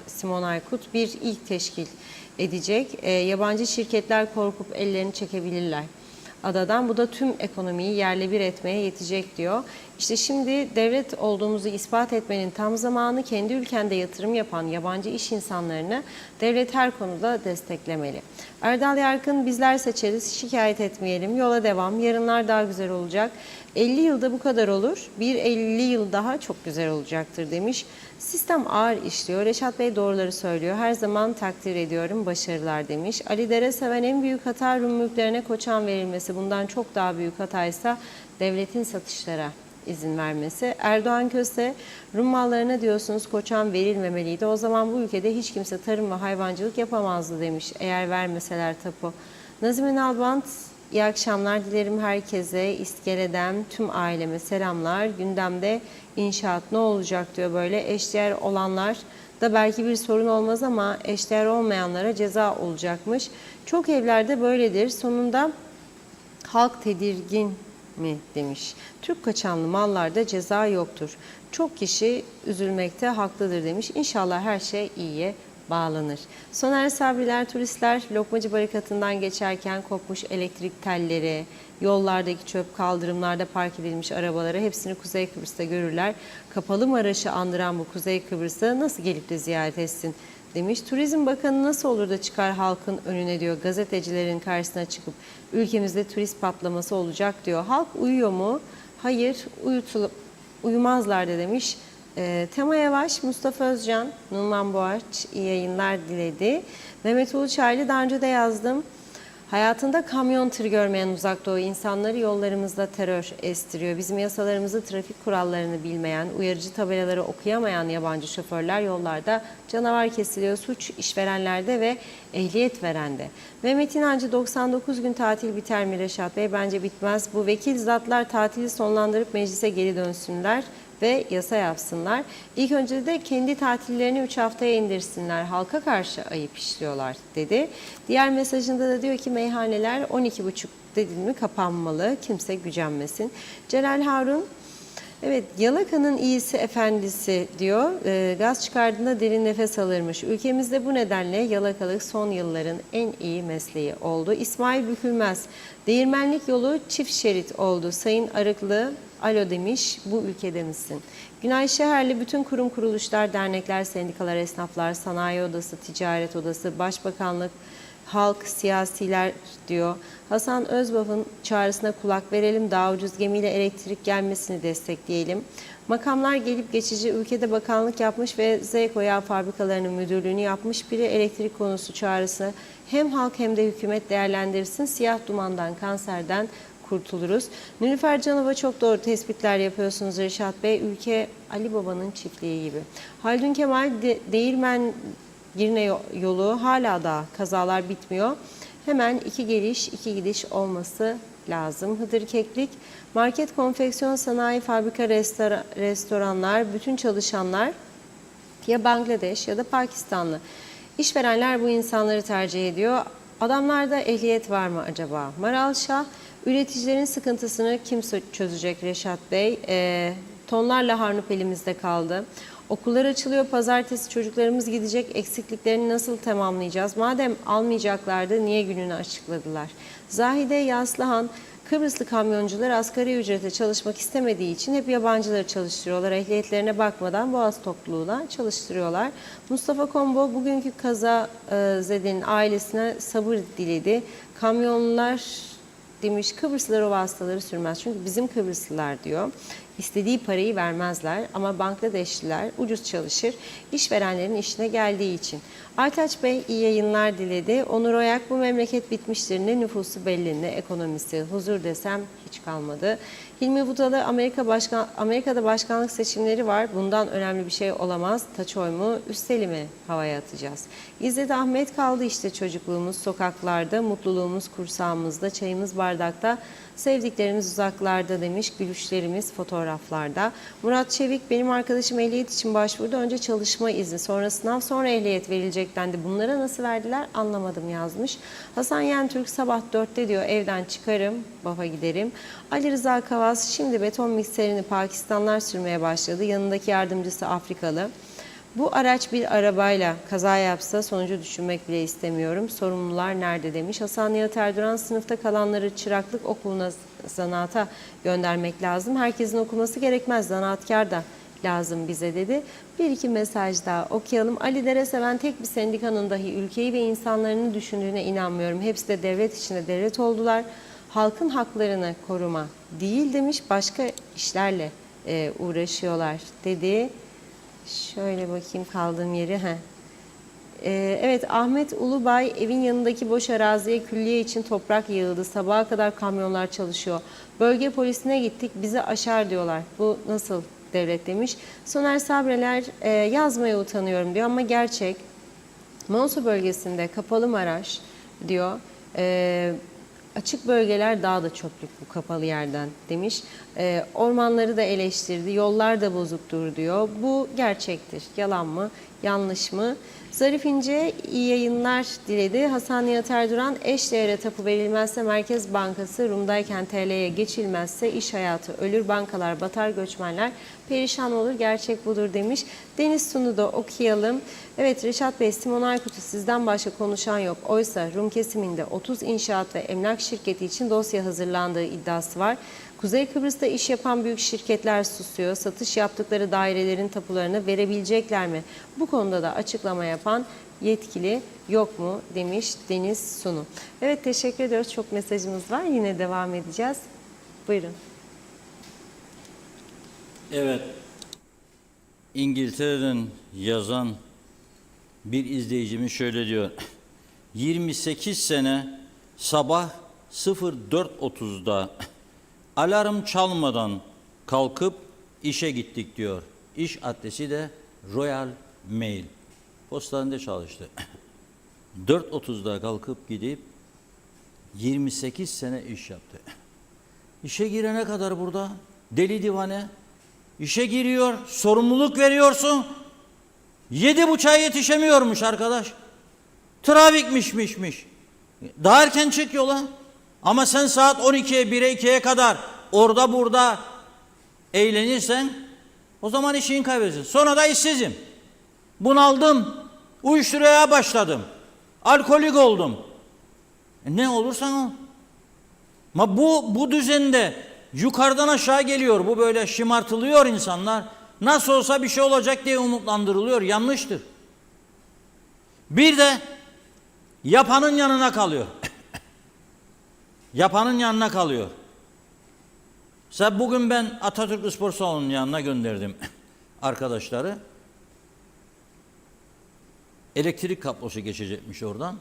Simon Aykut bir ilk teşkil edecek. Yabancı şirketler korkup ellerini çekebilirler adadan. Bu da tüm ekonomiyi yerle bir etmeye yetecek diyor. İşte şimdi devlet olduğumuzu ispat etmenin tam zamanı. Kendi ülkende yatırım yapan yabancı iş insanlarını devlet her konuda desteklemeli. Erdal Yarkın, bizler seçeriz, şikayet etmeyelim, yola devam, yarınlar daha güzel olacak. 50 yılda bu kadar olur, bir 50 yıl daha çok güzel olacaktır demiş. Sistem ağır işliyor. Reşat Bey doğruları söylüyor. Her zaman takdir ediyorum. Başarılar demiş. Ali Dereseven, en büyük hata Rum mülklerine koçan verilmesi. Bundan çok daha büyük hataysa devletin satışlara izin vermesi. Erdoğan Köse, Rum mallarına diyorsunuz koçan verilmemeliydi. O zaman bu ülkede hiç kimse tarım ve hayvancılık yapamazdı demiş. Eğer vermeseler tapu. Nazım Ünalbant, İyi akşamlar dilerim herkese. İskele'den tüm aileme selamlar. Gündemde inşaat ne olacak diyor böyle. Eşdeğer olanlar da belki bir sorun olmaz ama eşdeğer olmayanlara ceza olacakmış. Çok evlerde böyledir. Sonunda halk tedirgin mi demiş. Türk kaçanlı mallarda ceza yoktur. Çok kişi üzülmekte haklıdır demiş. İnşallah her şey iyiye bağlanır. Soner Sabriler, turistler Lokmacı barikatından geçerken kopmuş elektrik telleri, yollardaki çöp, kaldırımlarda park edilmiş arabaları hepsini Kuzey Kıbrıs'ta görürler. Kapalı Maraş'ı andıran bu Kuzey Kıbrıs'ı nasıl gelip de ziyaret etsin demiş. Turizm Bakanı nasıl olur da çıkar halkın önüne diyor. Gazetecilerin karşısına çıkıp ülkemizde turist patlaması olacak diyor. Halk uyuyor mu? Hayır, uyumazlar da demiş. Tema Yavaş, Mustafa Özcan, Numan Boğaç iyi yayınlar diledi. Mehmet Uluçaylı, daha önce de yazdım. Hayatında kamyon tır görmeyen Uzak Doğu insanları yollarımızda terör estiriyor. Bizim yasalarımızı, trafik kurallarını bilmeyen, uyarıcı tabelaları okuyamayan yabancı şoförler yollarda canavar kesiliyor. Suç işverenlerde ve ehliyet verende. Mehmet İnancı, 99 gün tatil biter mi Reşat Bey? Bence bitmez. Bu vekil zatlar tatili sonlandırıp meclise geri dönsünler ve yasa yapsınlar. İlk önce de kendi tatillerini 3 haftaya indirsinler. Halka karşı ayıp işliyorlar dedi. Diğer mesajında da diyor ki meyhaneler 12.30 dedin mi kapanmalı. Kimse gücenmesin. Celal Harun, evet, yalakanın iyisi efendisi diyor. Gaz çıkardığında derin nefes alırmış. Ülkemizde bu nedenle yalakalık son yılların en iyi mesleği oldu. İsmail Bükülmez, değirmenlik yolu çift şerit oldu. Sayın Arıklı, alo demiş, bu ülkede misin? Günay Şeherli, bütün kurum kuruluşlar, dernekler, sendikalar, esnaflar, sanayi odası, ticaret odası, başbakanlık, halk, siyasiler diyor. Hasan Özbaf'ın çağrısına kulak verelim, daha ucuz gemiyle elektrik gelmesini destekleyelim. Makamlar gelip geçici, ülkede bakanlık yapmış ve Zeyko Yağ fabrikalarının müdürlüğünü yapmış biri elektrik konusu çağrısını hem halk hem de hükümet değerlendirsin. Siyah dumandan, kanserden kurtuluruz. Nilüfer Canova, çok doğru tespitler yapıyorsunuz Reşat Bey. Ülke Ali Baba'nın çiftliği gibi. Haldun Kemal, Değirmen Girne yolu hala da kazalar bitmiyor. Hemen 2 geliş 2 gidiş olması lazım. Hıdır Keklik, market, konfeksiyon, sanayi, fabrika, restoranlar, bütün çalışanlar ya Bangladeş ya da Pakistanlı. İşverenler bu insanları tercih ediyor. Adamlarda ehliyet var mı acaba? Maral Şah, üreticilerin sıkıntısını kim çözecek Reşat Bey? Tonlarla harnup elimizde kaldı. Okullar açılıyor, pazartesi çocuklarımız gidecek, eksikliklerini nasıl tamamlayacağız? Madem almayacaklardı niye gününü açıkladılar? Zahide Yaslıhan, Kıbrıslı kamyoncular asgari ücrete çalışmak istemediği için hep yabancıları çalıştırıyorlar. Ehliyetlerine bakmadan boğaz tokluğuna çalıştırıyorlar. Mustafa Kombo, bugünkü kaza zedenin ailesine sabır diledi. Kamyonlar demiş, Kıbrıslılar o vasıtaları sürmez. Çünkü bizim Kıbrıslılar diyor. İstediği parayı vermezler ama Bangladeşliler ucuz çalışır, işverenlerin işine geldiği için. Aytaç Bey iyi yayınlar diledi. Onur Oyak, bu memleket bitmiştir. Ne nüfusu belli, ne ekonomisi. Huzur desem hiç kalmadı. Hilmi Budalı, Amerika'da başkanlık seçimleri var. Bundan önemli bir şey olamaz. Taçoy mu, Üstel'i mi havaya atacağız? İzzet Ahmet, kaldı işte çocukluğumuz sokaklarda, mutluluğumuz kursağımızda, çayımız bardakta, sevdiklerimiz uzaklarda demiş, gülüşlerimiz fotoğraflarda. Murat Çevik, benim arkadaşım ehliyet için başvurdu. Önce çalışma izni, sonra sınav, sonra ehliyet verilecek dendi. Bunlara nasıl verdiler anlamadım yazmış. Hasan Yentürk, sabah 4'te diyor evden çıkarım, Baf'a giderim. Ali Rıza Kavas, şimdi beton mikserini Pakistanlar sürmeye başladı. Yanındaki yardımcısı Afrikalı. Bu araç bir arabayla kaza yapsa sonucu düşünmek bile istemiyorum. Sorumlular nerede demiş. Hasan Nihat Erduran, sınıfta kalanları çıraklık okuluna, zanaata göndermek lazım. Herkesin okuması gerekmez. Zanaatkar da lazım bize dedi. Bir iki mesaj daha okuyalım. Ali Dereseven, tek bir sendikanın dahi ülkeyi ve insanlarını düşündüğüne inanmıyorum. Hepsi de devlet içinde devlet oldular. Halkın haklarını koruma değil demiş. Başka işlerle uğraşıyorlar dedi. Şöyle bakayım kaldığım yeri. Evet, Ahmet Ulubay, evin yanındaki boş araziye külliye için toprak yığıldı. Sabaha kadar kamyonlar çalışıyor. Bölge polisine gittik, bizi aşar diyorlar. Bu nasıl devlet demiş. Soner Sabreler, yazmaya utanıyorum diyor ama gerçek. Monsu bölgesinde kapalı Maraş diyor. Açık bölgeler daha da çöplük bu kapalı yerden demiş. Ormanları da eleştirdi, yollar da bozuktur diyor. Bu gerçektir. Yalan mı, yanlış mı? Zarif İnce iyi yayınlar diledi. Hasan Nihat Erduran, eşdeğere tapu verilmezse Merkez Bankası, Rum'dayken TL'ye geçilmezse iş hayatı ölür, bankalar batar, göçmenler perişan olur. Gerçek budur demiş. Deniz Sun'u da okuyalım. Evet Reşat Bey, Simon Aykut'u sizden başka konuşan yok. Oysa Rum kesiminde 30 inşaat ve emlak şirketi için dosya hazırlandığı iddiası var. Kuzey Kıbrıs'ta iş yapan büyük şirketler susuyor. Satış yaptıkları dairelerin tapularını verebilecekler mi? Bu konuda da açıklama yapan yetkili yok mu demiş Deniz Sunu. Evet, teşekkür ediyoruz. Çok mesajımız var. Yine devam edeceğiz. Buyurun. Evet, İngiltere'den yazan bir izleyicimiz şöyle diyor. 28 sene sabah 04.30'da alarm çalmadan kalkıp işe gittik diyor. İş adresi de Royal Mail. Postanede çalıştı. 4.30'da kalkıp gidip 28 sene iş yaptı. İşe girene kadar burada deli divane. İşe giriyor, sorumluluk veriyorsun. 7.30'a yetişemiyormuş arkadaş. Trafikmişmiş. Daha erken çık yola. Ama sen saat 12'ye, 1'e, 2'ye kadar orada burada eğlenirsen o zaman işini kaybedersin. Sonra da işsizim. Bunaldım. Uyuşturucuya başladım. Alkolik oldum. Ne olursan ol. Ama bu düzende yukarıdan aşağı geliyor. Bu böyle şımartılıyor insanlar. Nasıl olsa bir şey olacak diye umutlandırılıyor. Yanlıştır. Bir de yapanın yanına kalıyor. Yapanın yanına kalıyor. Mesela bugün ben Atatürk Spor Salonu'nun yanına gönderdim arkadaşları. Elektrik kablosu geçecekmiş oradan.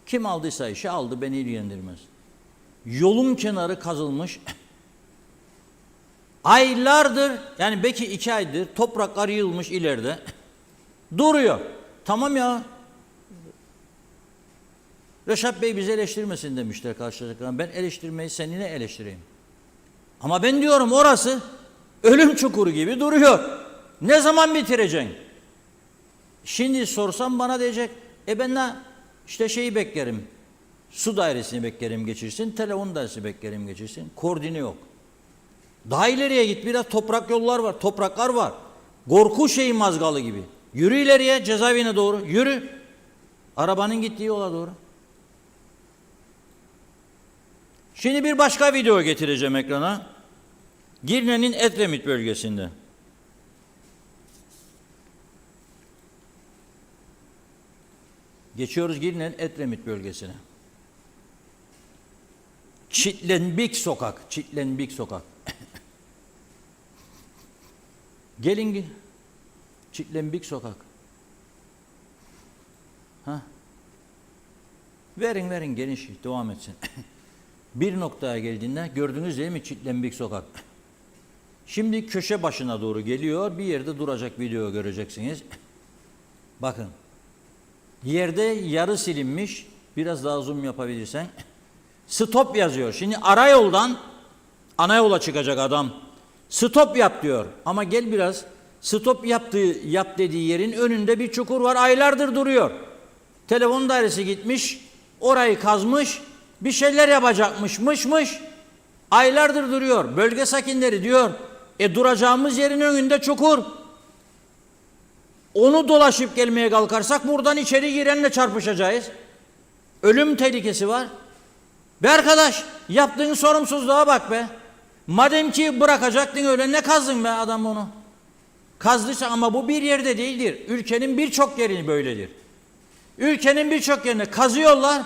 Kim aldıysa işi aldı, beni ilgilendirmez. Yolun kenarı kazılmış. Aylardır, yani belki 2 aydır topraklar yığılmış ileride. Duruyor. Tamam ya. Reşat Bey bizi eleştirmesin demişler karşıdakiler. Ben eleştirmeyi seninle eleştireyim. Ama ben diyorum orası ölüm çukuru gibi duruyor. Ne zaman bitireceksin? Şimdi sorsam bana diyecek, ben de işte şeyi beklerim. Su dairesini beklerim geçirsin, telefon dairesi beklerim geçirsin. Koordine yok. Daha ileriye git, biraz toprak yollar var, topraklar var. Gorku şeyi mazgalı gibi. Yürü ileriye, cezaevine doğru, yürü. Arabanın gittiği yola doğru. Şimdi bir başka video getireceğim ekrana. Girne'nin Edremit bölgesinde. Geçiyoruz Girne'nin Edremit bölgesine. Çitlenbik sokak, Çitlenbik sokak. Gelin Çitlenbik sokak. Ha. Verin geniş devam etsin. Bir noktaya geldiğinde gördünüz değil mi Çitlenbik sokak? Şimdi köşe başına doğru geliyor. Bir yerde duracak video göreceksiniz. Bakın. Yerde yarı silinmiş. Biraz daha zoom yapabilirsen. Stop yazıyor. Şimdi arayoldan ana yola çıkacak adam. Stop yap diyor. Ama gel biraz. Stop yap dediği yerin önünde bir çukur var. Aylardır duruyor. Telefon dairesi gitmiş. Orayı kazmış. Bir şeyler yapacakmış. Aylardır duruyor. Bölge sakinleri diyor. Duracağımız yerin önünde çukur. Onu dolaşıp gelmeye kalkarsak buradan içeri girenle çarpışacağız. Ölüm tehlikesi var. Be arkadaş, yaptığın sorumsuzluğa bak be. Madem ki bırakacaktın öyle, ne kazdın be adam onu? Kazdıysa, ama bu bir yerde değildir. Ülkenin birçok yerini böyledir. Ülkenin birçok yerine kazıyorlar,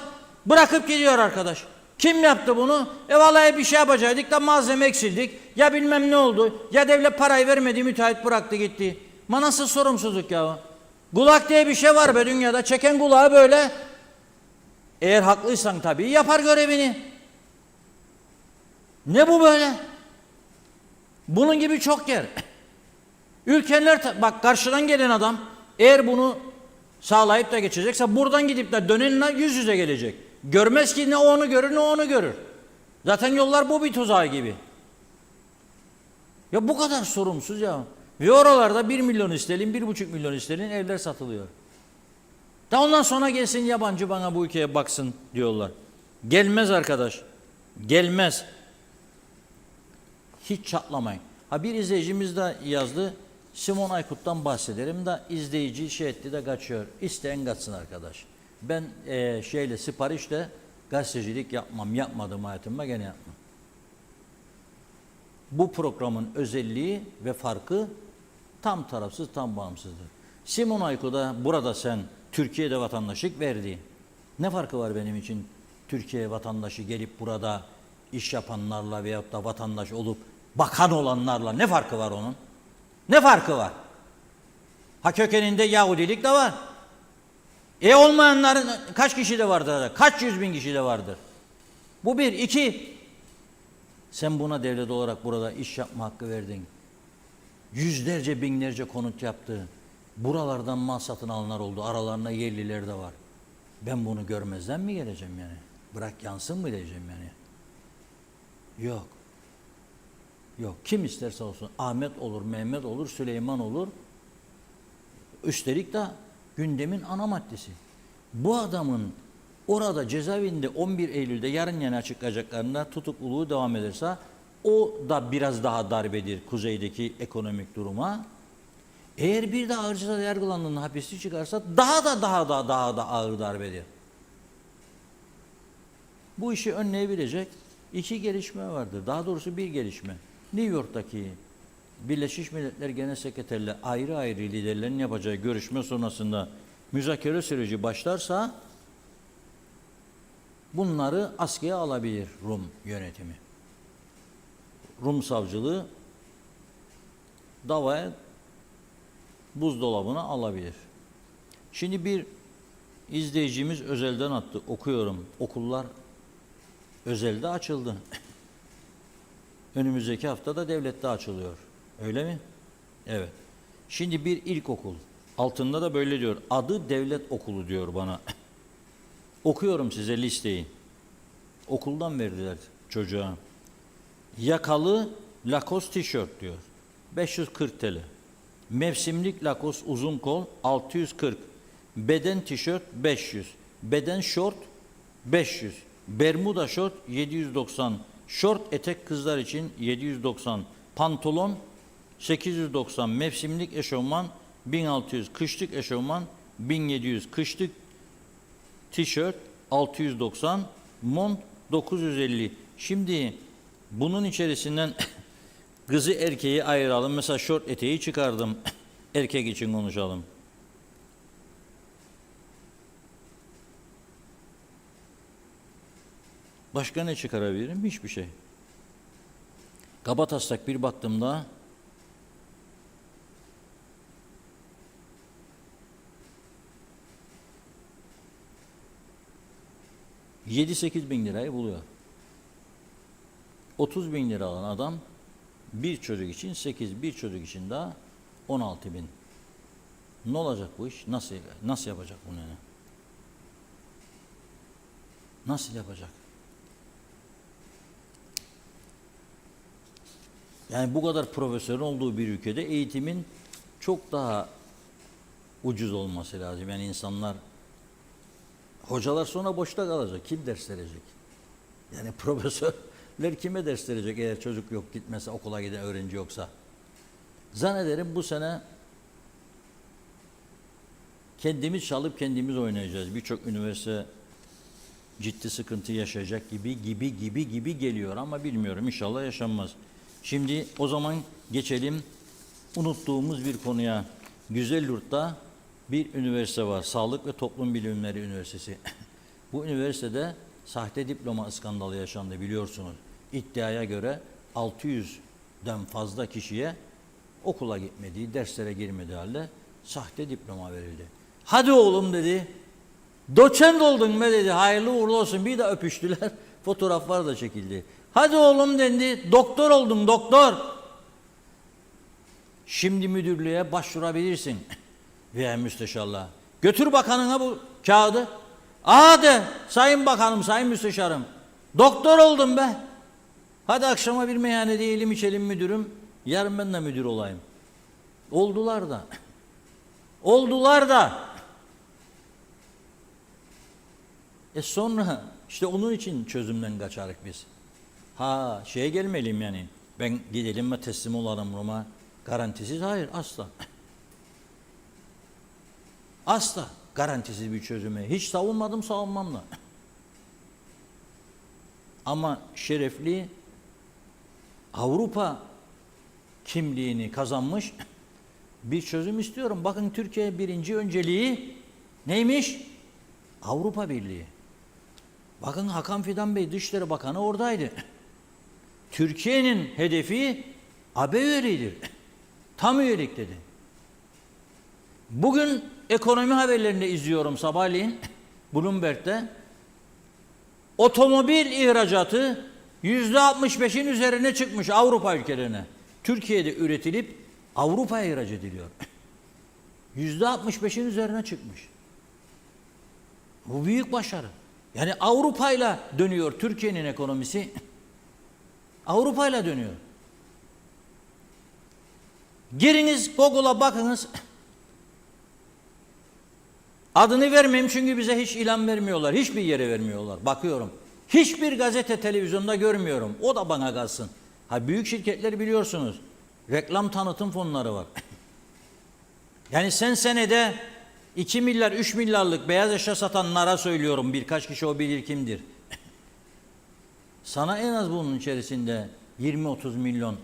bırakıp gidiyor arkadaş. Kim yaptı bunu? Vallahi bir şey yapacaktık da malzeme eksildik. Ya bilmem ne oldu. Ya devlet parayı vermedi, müteahhit bıraktı gitti. Ma nasıl sorumsuzluk ya? Kulak diye bir şey var be dünyada. Çeken kulağı böyle. Eğer haklıysan tabii yapar görevini. Ne bu böyle? Bunun gibi çok yer. Ülkeler, bak karşıdan gelen adam eğer bunu sağlayıp da geçecekse buradan gidip de dönenle yüz yüze gelecek. Görmez ki, ne onu görür ne onu görür. Zaten yollar bu bir tuzağı gibi. Ya bu kadar sorumsuz ya. Ve oralarda 1 milyon istelim, 1,5 milyon istelim evler satılıyor. Da ondan sonra gelsin yabancı bana bu ülkeye baksın diyorlar. Gelmez arkadaş. Gelmez. Hiç çatlamayın. Ha, bir izleyicimiz de yazdı. Simon Aykut'tan bahsederim de izleyici şey etti de kaçıyor. İsteyen kaçsın arkadaş. Ben siparişle gazetecilik yapmam. Yapmadım hayatımda, gene yapmam. Bu programın özelliği ve farkı tam tarafsız, tam bağımsızdır. Simon Aykut'a burada sen Türkiye'de vatandaşlık verdi. Ne farkı var benim için Türkiye vatandaşı gelip burada iş yapanlarla veyahut da vatandaş olup bakan olanlarla ne farkı var onun? Ne farkı var? Ha, kökeninde Yahudilik de var. Olmayanların kaç kişi de vardır? Kaç 100.000 kişi de vardır? Bu bir. İki, sen buna devlet olarak burada iş yapma hakkı verdin. Yüzlerce, binlerce konut yaptı. Buralardan mal satın alanlar oldu. Aralarında yerliler de var. Ben bunu görmezden mi geleceğim yani? Bırak yansın mı diyeceğim yani? Yok. Yok. Kim isterse olsun. Ahmet olur, Mehmet olur, Süleyman olur. Üstelik de gündemin ana maddesi. Bu adamın orada cezaevinde 11 Eylül'de yarın yana çıkacaklarında tutukluluğu devam ederse, o da biraz daha darbedir kuzeydeki ekonomik duruma. Eğer bir de ağır cezada yargılandığında hapisi çıkarsa daha da ağır darbedir. Bu işi önleyebilecek iki gelişme vardır. Daha doğrusu bir gelişme. New York'taki Birleşmiş Milletler Genel Sekreterle ayrı ayrı liderlerin yapacağı görüşme sonrasında müzakere süreci başlarsa bunları askıya alabilir Rum yönetimi. Rum savcılığı davaya buzdolabına alabilir. Şimdi bir izleyicimiz özelden attı. Okuyorum. Okullar özelde açıldı. Önümüzdeki hafta da devlette açılıyor. Öyle mi? Evet. Şimdi bir ilkokul. Altında da böyle diyor. Adı devlet okulu diyor bana. Okuyorum size listeyi. Okuldan verdiler çocuğa. Yakalı Lacoste tişört diyor. 540 TL. Mevsimlik Lacoste uzun kol 640. Beden tişört 500. Beden şort 500. Bermuda şort 790. Şort etek kızlar için 790. Pantolon 890. Mevsimlik eşofman 1600. Kışlık eşofman 1700. Kışlık tişört 690. Mont 950. Şimdi bunun içerisinden kızı erkeği ayıralım. Mesela şort eteği çıkardım. Erkek için konuşalım. Başka ne çıkarabilirim? Hiçbir şey. Kabataslak bir baktığımda 7-8 bin lirayı buluyor. 30 bin lira alan adam bir çocuk için 8, bir çocuk için daha 16 bin. Ne olacak bu iş? Nasıl yapacak bunu yani? Nasıl yapacak? Yani bu kadar profesörün olduğu bir ülkede eğitimin çok daha ucuz olması lazım. Yani insanlar, hocalar sonra boşta kalacak. Kim ders verecek? Yani profesörler kime ders verecek eğer çocuk yok, gitmese, okula giden öğrenci yoksa? Zannederim bu sene kendimiz çalıp kendimiz oynayacağız. Birçok üniversite ciddi sıkıntı yaşayacak gibi geliyor ama bilmiyorum, inşallah yaşanmaz. Şimdi o zaman geçelim unuttuğumuz bir konuya. Güzelyurt'ta bir üniversite var. Sağlık ve Toplum Bilimleri Üniversitesi. Bu üniversitede sahte diploma skandalı yaşandı, biliyorsunuz. İddiaya göre 600'den fazla kişiye okula gitmediği, derslere girmediği halde sahte diploma verildi. Hadi oğlum dedi, doçent oldun be dedi, hayırlı uğurlu olsun. Bir de öpüştüler, fotoğraflar da çekildi. Hadi oğlum dendi, doktor oldun, doktor. Şimdi müdürlüğe başvurabilirsin veya müsteşarlığa. Götür bakanına bu kağıdı. Hadi sayın bakanım, sayın müsteşarım, doktor oldum be. Hadi akşama bir meyhanede yiyelim içelim müdürüm, yarın ben de müdür olayım. Oldular da. Oldular da. Sonra işte onun için çözümden kaçarık biz. Şeye gelmeliyim yani. Ben gidelim ve teslim olalım Roma garantisiz. Hayır, asla. Asla garantisiz bir çözüme. Hiç savunmadım, savunmam da. Ama şerefli Avrupa kimliğini kazanmış bir çözüm istiyorum. Bakın, Türkiye birinci önceliği neymiş? Avrupa Birliği. Bakın, Hakan Fidan Bey Dışişleri Bakanı oradaydı. Türkiye'nin hedefi AB üyeliğidir. Tam üyelik dedi. Bugün ekonomi haberlerinde izliyorum sabahleyin Bloomberg'de. Otomobil ihracatı %65'in üzerine çıkmış Avrupa ülkelerine. Türkiye'de üretilip Avrupa'ya ihraç ediliyor. %65'in üzerine çıkmış. Bu büyük başarı. Yani Avrupa'yla dönüyor Türkiye'nin ekonomisi. Avrupa'yla dönüyor. Giriniz Google'a bakınız. Adını vermeyeyim çünkü bize hiç ilan vermiyorlar. Hiçbir yere vermiyorlar. Bakıyorum. Hiçbir gazete, televizyonda görmüyorum. O da bana kalsın. Büyük şirketler biliyorsunuz. Reklam tanıtım fonları var. Yani sen senede 2 milyar, 3 milyarlık beyaz eşya satanlara söylüyorum. Birkaç kişi o bilir kimdir. Sana en az bunun içerisinde 20-30 milyon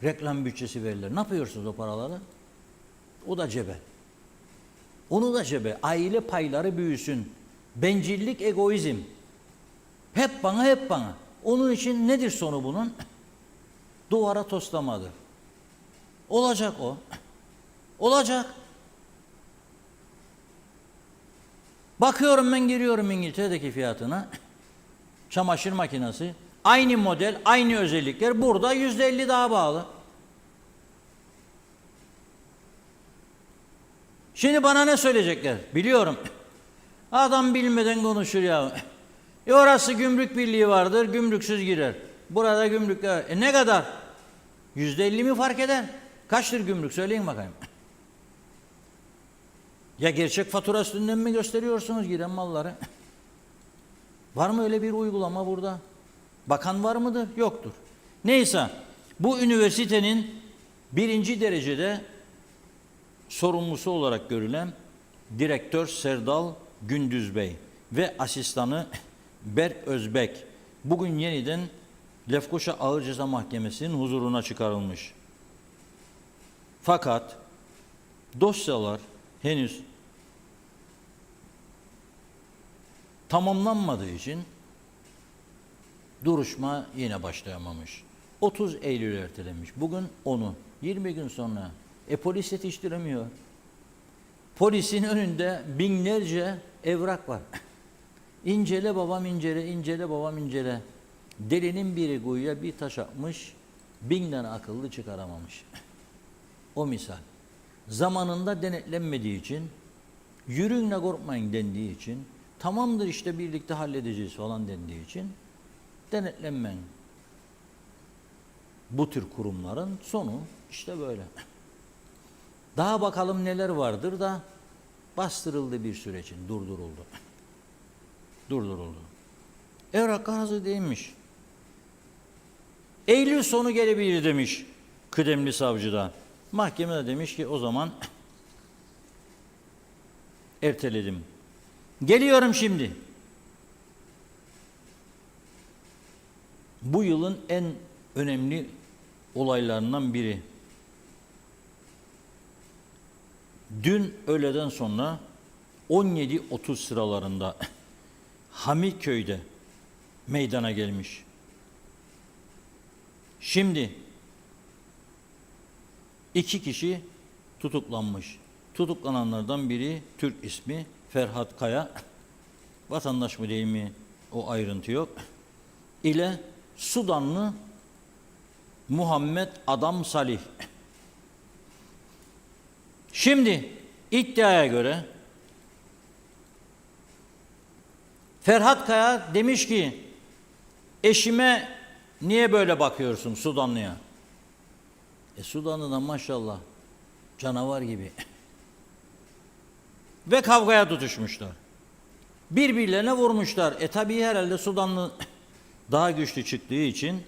reklam bütçesi verilir. Ne yapıyorsunuz o paraları? O da cebe. Onu da cebe. Aile payları büyüsün. Bencillik, egoizm. Hep bana, hep bana. Onun için nedir sonu bunun? Duvara toslamadır. Olacak o. Olacak. Bakıyorum, ben giriyorum İngiltere'deki fiyatına. Çamaşır makinesi. Aynı model, aynı özellikler. Burada %50 daha pahalı. Şimdi bana ne söyleyecekler? Biliyorum. Adam bilmeden konuşur ya. Orası gümrük birliği vardır, gümrüksüz girer. Burada gümrük... ne kadar? %50 mi fark eder? Kaçtır gümrük? Söyleyin bakayım. Ya gerçek fatura üstünden mi gösteriyorsunuz giren malları? Var mı öyle bir uygulama burada? Bakan var mıdır? Yoktur. Neyse, bu üniversitenin birinci derecede sorumlusu olarak görülen direktör Serdal Gündüz Bey ve asistanı Berk Özbek bugün yeniden Lefkoşa Ağır Ceza Mahkemesi'nin huzuruna çıkarılmış. Fakat dosyalar henüz tamamlanmadığı için duruşma yine başlayamamış. 30 Eylül ertelenmiş. Bugün 10'u. 20 gün sonra. Polis yetiştiremiyor. Polisin önünde binlerce evrak var. İncele babam incele, incele babam incele. Delinin biri kuyuya bir taş atmış, 1000 tane akıllı çıkaramamış. O misal. Zamanında denetlenmediği için, yürüyün korkmayın dendiği için, tamamdır işte birlikte halledeceğiz falan dendiği için denetlenmeyin. Bu tür kurumların sonu işte böyle. Daha bakalım neler vardır da bastırıldı bir sürecin, durduruldu. Durduruldu. Evrak hazır değilmiş. Eylül sonu gelebilir demiş kıdemli savcı da. Mahkeme de demiş ki o zaman erteledim. Geliyorum şimdi. Bu yılın en önemli olaylarından biri. Dün öğleden sonra 17.30 sıralarında Hamiköy'de meydana gelmiş. Şimdi 2 kişi tutuklanmış. Tutuklananlardan biri Türk ismi Ferhat Kaya. Vatandaş mı değil mi o ayrıntı yok. İle Sudanlı Muhammed Adam Salih. Şimdi iddiaya göre Ferhat Kaya demiş ki eşime niye böyle bakıyorsun Sudanlıya? Sudanlı'da maşallah canavar gibi. Ve kavgaya tutuşmuşlar. Birbirlerine vurmuşlar. Tabii herhalde Sudanlı daha güçlü çıktığı için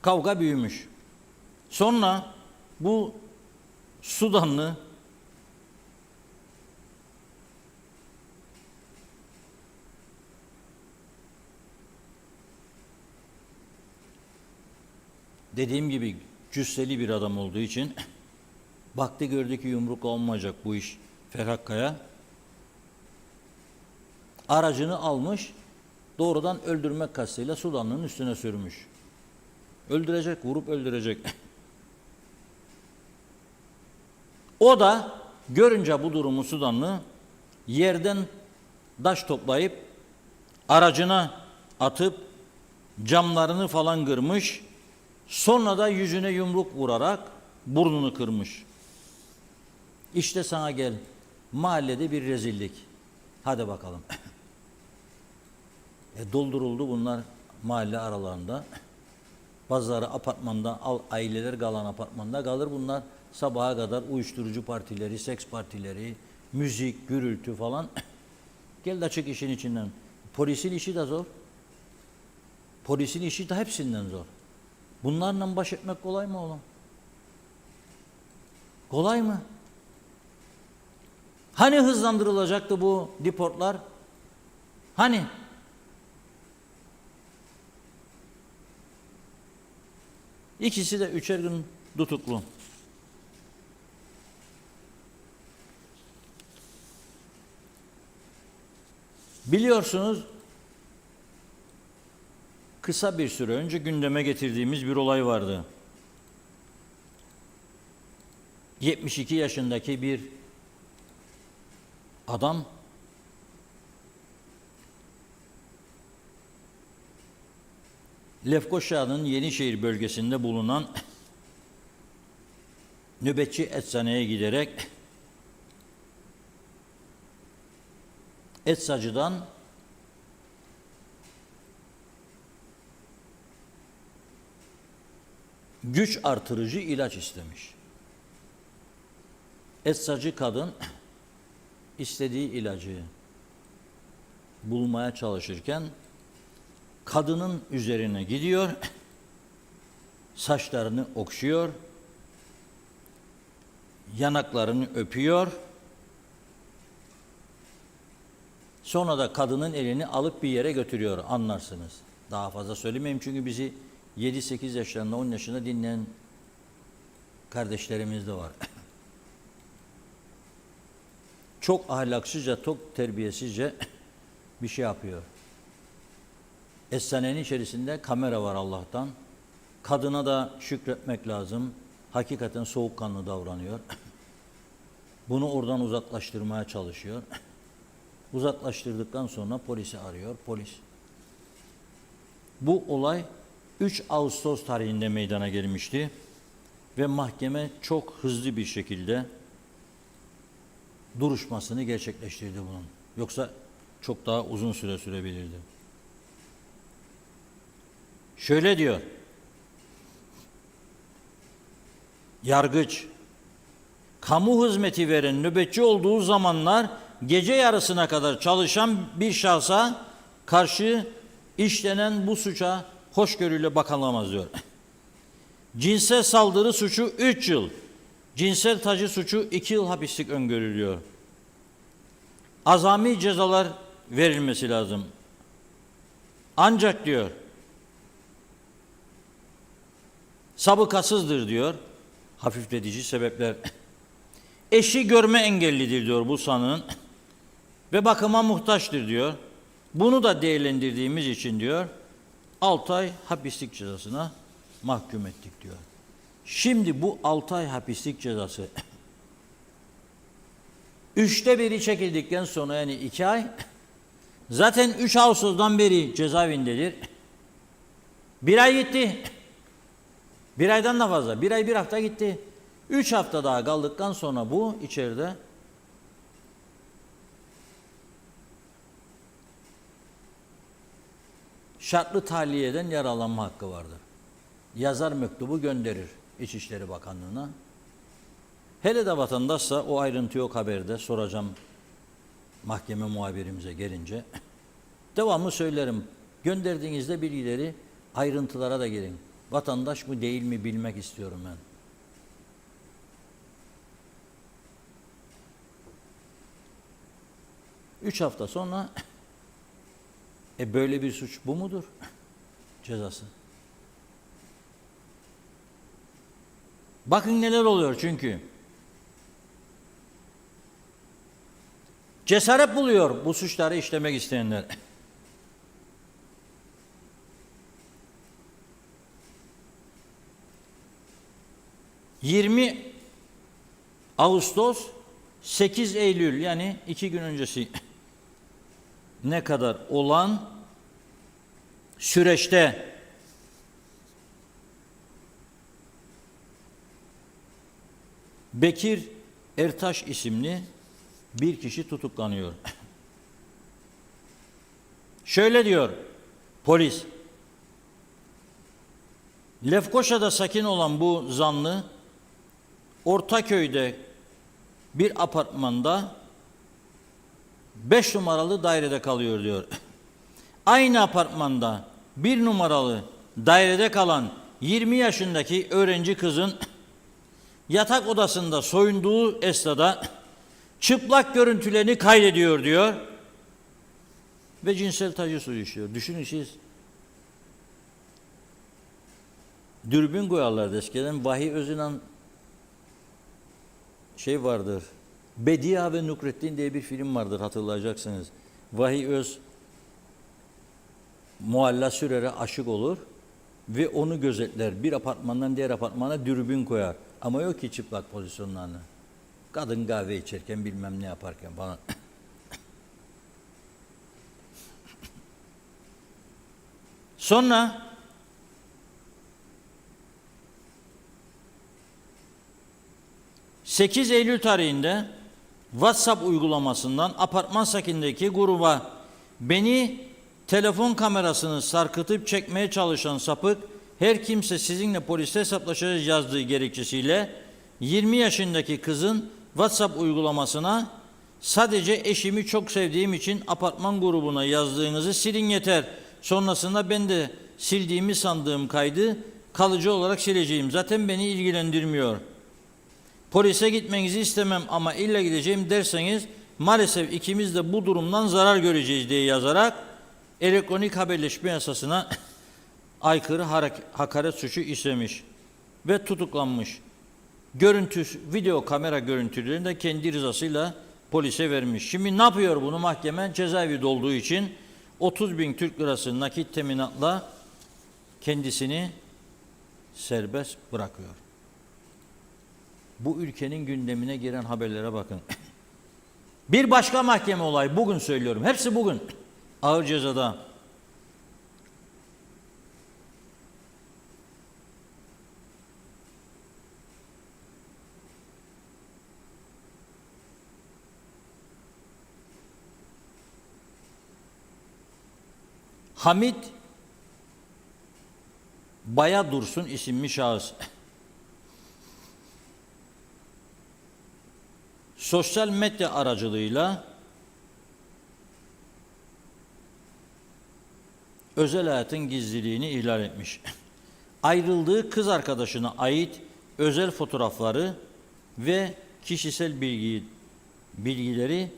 kavga büyümüş. Sonra bu Sudanlı dediğim gibi cüsseli bir adam olduğu için baktı gördü ki yumruk olmayacak bu iş Ferhat Kaya. Aracını almış doğrudan öldürmek kastıyla Sudanlı'nın üstüne sürmüş. Öldürecek, vurup öldürecek. O da görünce bu durumu Sudanlı yerden taş toplayıp aracına atıp camlarını falan kırmış. Sonra da yüzüne yumruk vurarak burnunu kırmış. İşte sana gel. Mahallede bir rezillik. Hadi bakalım. Dolduruldu bunlar mahalle aralarında. Bazıları apartmanda, aileler kalan apartmanda kalır. Bunlar sabaha kadar uyuşturucu partileri, seks partileri, müzik, gürültü falan. Gel de çık işin içinden. Polisin işi de zor. Polisin işi de hepsinden zor. Bunlarla baş etmek kolay mı oğlum? Kolay mı? Hani hızlandırılacaktı bu deportlar? Hani? İkisi de 3'er gün tutuklu. Biliyorsunuz kısa bir süre önce gündeme getirdiğimiz bir olay vardı. 72 yaşındaki bir adam Lefkoşa'nın Yenişehir bölgesinde bulunan nöbetçi eczaneye giderek eczacıdan güç artırıcı ilaç istemiş. Eczacı kadın istediği ilacı bulmaya çalışırken kadının üzerine gidiyor, saçlarını okşuyor, yanaklarını öpüyor, sonra da kadının elini alıp bir yere götürüyor, anlarsınız. Daha fazla söylemeyeyim çünkü bizi 7-8 yaşlarında, 10 yaşında dinleyen kardeşlerimiz de var. Çok ahlaksızca, çok terbiyesizce bir şey yapıyor. Essanenin içerisinde kamera var Allah'tan. Kadına da şükretmek lazım. Hakikaten soğukkanlı davranıyor. Bunu oradan uzaklaştırmaya çalışıyor. Uzaklaştırdıktan sonra polisi arıyor. Polis. Bu olay 3 Ağustos tarihinde meydana gelmişti. Ve mahkeme çok hızlı bir şekilde duruşmasını gerçekleştirdi bunun. Yoksa çok daha uzun süre sürebilirdi. Şöyle diyor. Yargıç, kamu hizmeti veren nöbetçi olduğu zamanlar gece yarısına kadar çalışan bir şahsa karşı işlenen bu suça hoşgörüyle bakılamaz diyor. Cinsel saldırı suçu 3 yıl, cinsel taciz suçu 2 yıl hapislik öngörülüyor. Azami cezalar verilmesi lazım. Ancak diyor, sabıkasızdır diyor, hafifletici sebepler. Eşi görme engellidir diyor bu sanığın ve bakıma muhtaçtır diyor. Bunu da değerlendirdiğimiz için diyor 6 ay hapislik cezasına mahkum ettik diyor. Şimdi bu 6 ay hapislik cezası 1/3 çekildikten sonra yani 2 ay zaten 3 Ağustos'dan beri cezaevindedir. 1 ay gitti. 1 aydan da fazla. 1 ay 1 hafta gitti. 3 hafta daha kaldıktan sonra bu içeride şartlı tahliyeden yararlanma hakkı vardır. Yazar mektubu gönderir İçişleri Bakanlığı'na. Hele de vatandaşsa o ayrıntı yok haberde, soracağım mahkeme muhabirimize gelince. Devamlı söylerim, gönderdiğinizde bilgileri ayrıntılara da girin. Vatandaş mı değil mi bilmek istiyorum ben. Üç hafta sonra böyle bir suç bu mudur? Cezası. Bakın neler oluyor çünkü. Cesaret buluyor bu suçları işlemek isteyenler. ...20 Ağustos 8 Eylül yani 2 gün öncesi ne kadar olan süreçte Bekir Ertaş isimli bir kişi tutuklanıyor. Şöyle diyor polis, Lefkoşa'da sakin olan bu zanlı Ortaköy'de bir apartmanda 5 numaralı dairede kalıyor diyor. Aynı apartmanda 1 numaralı dairede kalan 20 yaşındaki öğrenci kızın yatak odasında soyunduğu esnada çıplak görüntülerini kaydediyor diyor ve cinsel taciz suçu işliyor. Düşünün siz. Dürbün koyarlardı eskiden. Vahiy Özünan vardır. Bediye ve Nukrettin diye bir film vardır, hatırlayacaksınız. Vahiy Öz Mualla Sürer'e aşık olur ve onu gözetler. Bir apartmandan diğer apartmana dürbün koyar. Ama yok ki çıplak pozisyonlarını. Kadın kahve içerken bilmem ne yaparken falan. Sonra 8 Eylül tarihinde WhatsApp uygulamasından apartman sakindeki gruba beni telefon kamerasını sarkıtıp çekmeye çalışan sapık her kimse sizinle poliste hesaplaşacağız yazdığı gerekçesiyle 20 yaşındaki kızın WhatsApp uygulamasına sadece eşimi çok sevdiğim için apartman grubuna yazdığınızı silin yeter. Sonrasında ben de sildiğimi sandığım kaydı kalıcı olarak sileceğim. Zaten beni ilgilendirmiyor. Polise gitmenizi istemem ama illa gideceğim derseniz maalesef ikimiz de bu durumdan zarar göreceğiz diye yazarak elektronik haberleşme yasasına aykırı hakaret suçu işlemiş ve tutuklanmış. Video kamera görüntülerini de kendi rızasıyla polise vermiş. Şimdi ne yapıyor bunu mahkeme? Cezaevi dolduğu için 30.000 Türk lirası nakit teminatla kendisini serbest bırakıyor. Bu ülkenin gündemine giren haberlere bakın. Bir başka mahkeme olayı, bugün söylüyorum. Hepsi bugün. Ağır cezada. Hamit Bayadursun isimli şahıs sosyal medya aracılığıyla özel hayatın gizliliğini ihlal etmiş. Ayrıldığı kız arkadaşına ait özel fotoğrafları ve kişisel bilgileri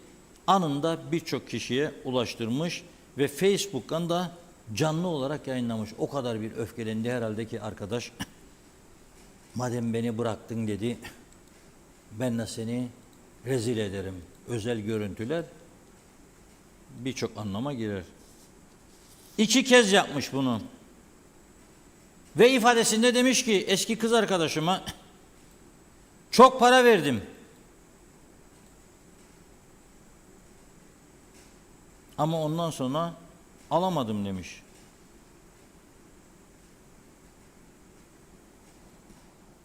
anında birçok kişiye ulaştırmış ve Facebook'tan da canlı olarak yayınlamış. O kadar bir öfkelendi herhalde ki arkadaş, madem beni bıraktın dedi, ben de seni rezil ederim. Özel görüntüler birçok anlama girer. 2 kez yapmış bunu. Ve ifadesinde demiş ki eski kız arkadaşıma çok para verdim. Ama ondan sonra alamadım demiş.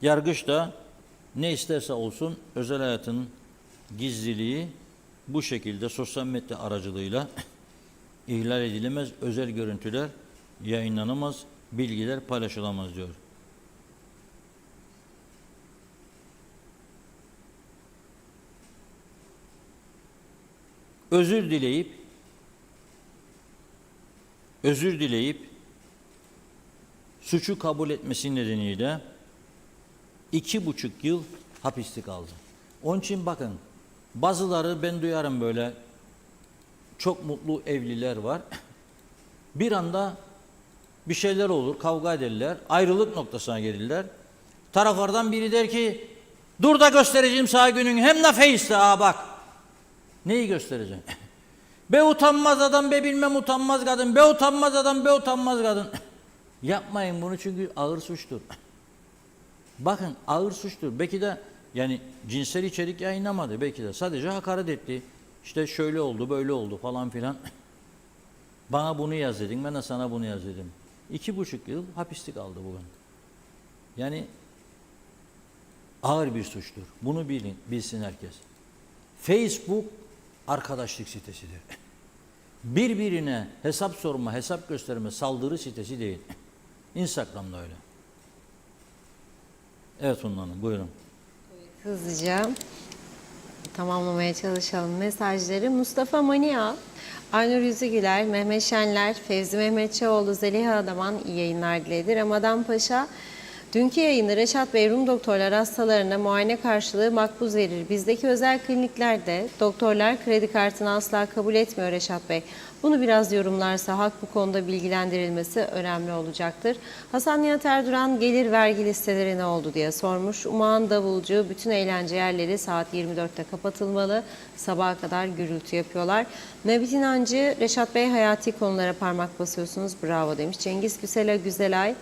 Yargıç da ne isterse olsun özel hayatın gizliliği bu şekilde sosyal medya aracılığıyla ihlal edilemez, özel görüntüler yayınlanamaz, bilgiler paylaşılamaz diyor. Özür dileyip suçu kabul etmesi nedeniyle 2,5 yıl hapiste kaldı. Onun için bakın, bazıları ben duyarım böyle, çok mutlu evliler var. Bir anda bir şeyler olur, kavga ederler, ayrılık noktasına gelirler. Taraflardan biri der ki, dur da göstereceğim sana günün, hem de Face'te bak. Neyi göstereceğim? Be utanmaz adam, be bilmem utanmaz kadın, be utanmaz adam, be utanmaz kadın. Yapmayın bunu, çünkü ağır suçtur. Bakın, ağır suçtur. Belki de yani cinsel içerik yayınlamadı, belki de sadece hakaret etti. İşte şöyle oldu, böyle oldu falan filan. Bana bunu yaz dedin, ben de sana bunu yaz dedim. 2,5 yıl hapislik aldı bugün. Yani ağır bir suçtur. Bunu bilsin herkes. Facebook arkadaşlık sitesidir. Birbirine hesap sorma, hesap gösterme, saldırı sitesi değil. Instagram'da öyle. Evet Funda Hanım, buyurun. Hızlıca tamamlamaya çalışalım mesajları. Mustafa Mania, Aynur Yüzügüler, Mehmet Şenler, Fevzi Mehmetçioğlu, Zeliha Adaman iyi yayınlar diledi. Ramazan Paşa, dünkü yayında Reşat Bey, Rum doktorlar hastalarına muayene karşılığı makbuz verir. Bizdeki özel kliniklerde doktorlar kredi kartını asla kabul etmiyor Reşat Bey. Bunu biraz yorumlarsa halk bu konuda bilgilendirilmesi önemli olacaktır. Hasan Nihat Erduran, gelir vergi listeleri ne oldu diye sormuş. Umağan Davulcu, bütün eğlence yerleri saat 24'te kapatılmalı. Sabaha kadar gürültü yapıyorlar. Mehmet İnancı, Reşat Bey hayati konulara parmak basıyorsunuz. Bravo demiş. Cengiz Güzelay,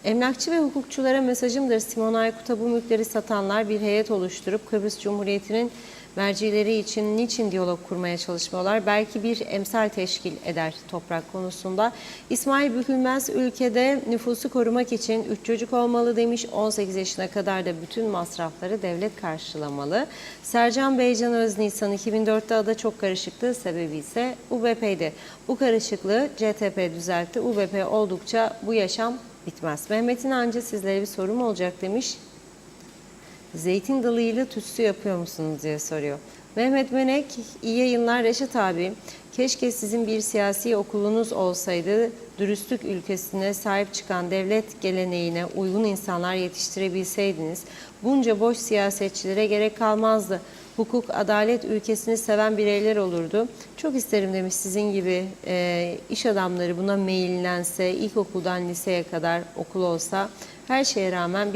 emlakçı ve hukukçulara mesajımdır. Simon Aykut'a bu mülkleri satanlar bir heyet oluşturup Kıbrıs Cumhuriyeti'nin mercileri için niçin diyalog kurmaya çalışmıyorlar? Belki bir emsal teşkil eder toprak konusunda. İsmail Bükülmez, ülkede nüfusu korumak için 3 çocuk olmalı demiş. 18 yaşına kadar da bütün masrafları devlet karşılamalı. Sercan Beycan Öznisan, 2004'te ada çok karışıktı. Sebebi ise UBP'ydi. Bu karışıklığı CTP düzeltti. UBP oldukça bu yaşam bitmez. Mehmet İnancı, sizlere bir sorum olacak demiş. Zeytin dalıyla tütsü yapıyor musunuz diye soruyor. Mehmet Menek, iyi yayınlar Reşat abi. Keşke sizin bir siyasi okulunuz olsaydı. Dürüstlük ülkesine sahip çıkan devlet geleneğine uygun insanlar yetiştirebilseydiniz bunca boş siyasetçilere gerek kalmazdı. hukuk, adalet ülkesini seven bireyler olurdu. Çok isterim demiş sizin gibi iş adamları buna meyillense, ilkokuldan liseye kadar okul olsa her şeye rağmen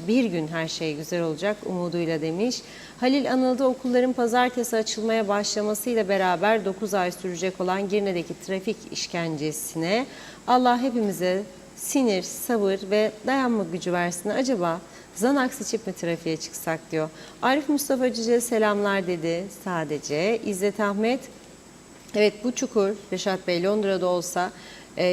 bir gün her şey güzel olacak umuduyla demiş. Halil Anıl'da okulların pazartesi açılmaya başlamasıyla beraber 9 ay sürecek olan Girne'deki trafik işkencesine Allah hepimize sinir, sabır ve dayanma gücü versin. Acaba Xanax içip mi trafiğe çıksak diyor. Arif Mustafa Cüce selamlar dedi sadece. İzzet Ahmet, evet bu çukur Reşat Bey Londra'da olsa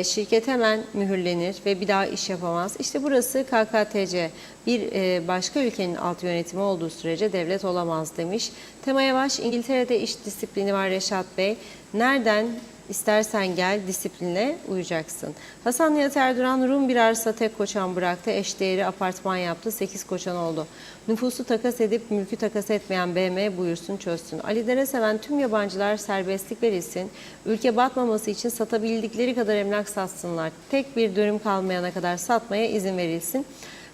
şirket hemen mühürlenir ve bir daha iş yapamaz. İşte burası KKTC. Bir başka ülkenin alt yönetimi olduğu sürece devlet olamaz demiş. Tema Yavaş, İngiltere'de iş disiplini var Reşat Bey. Nereden İstersen gel, disiplinle uyacaksın. Hasan Nihat Erduran, Rum bir arsa tek koçan bıraktı. Eşdeğeri apartman yaptı. 8 koçan oldu. Nüfusu takas edip mülkü takas etmeyen BM buyursun çözsün. Ali Dere seven tüm yabancılar serbestlik verilsin. Ülke batmaması için satabildikleri kadar emlak satsınlar. Tek bir dönüm kalmayana kadar satmaya izin verilsin.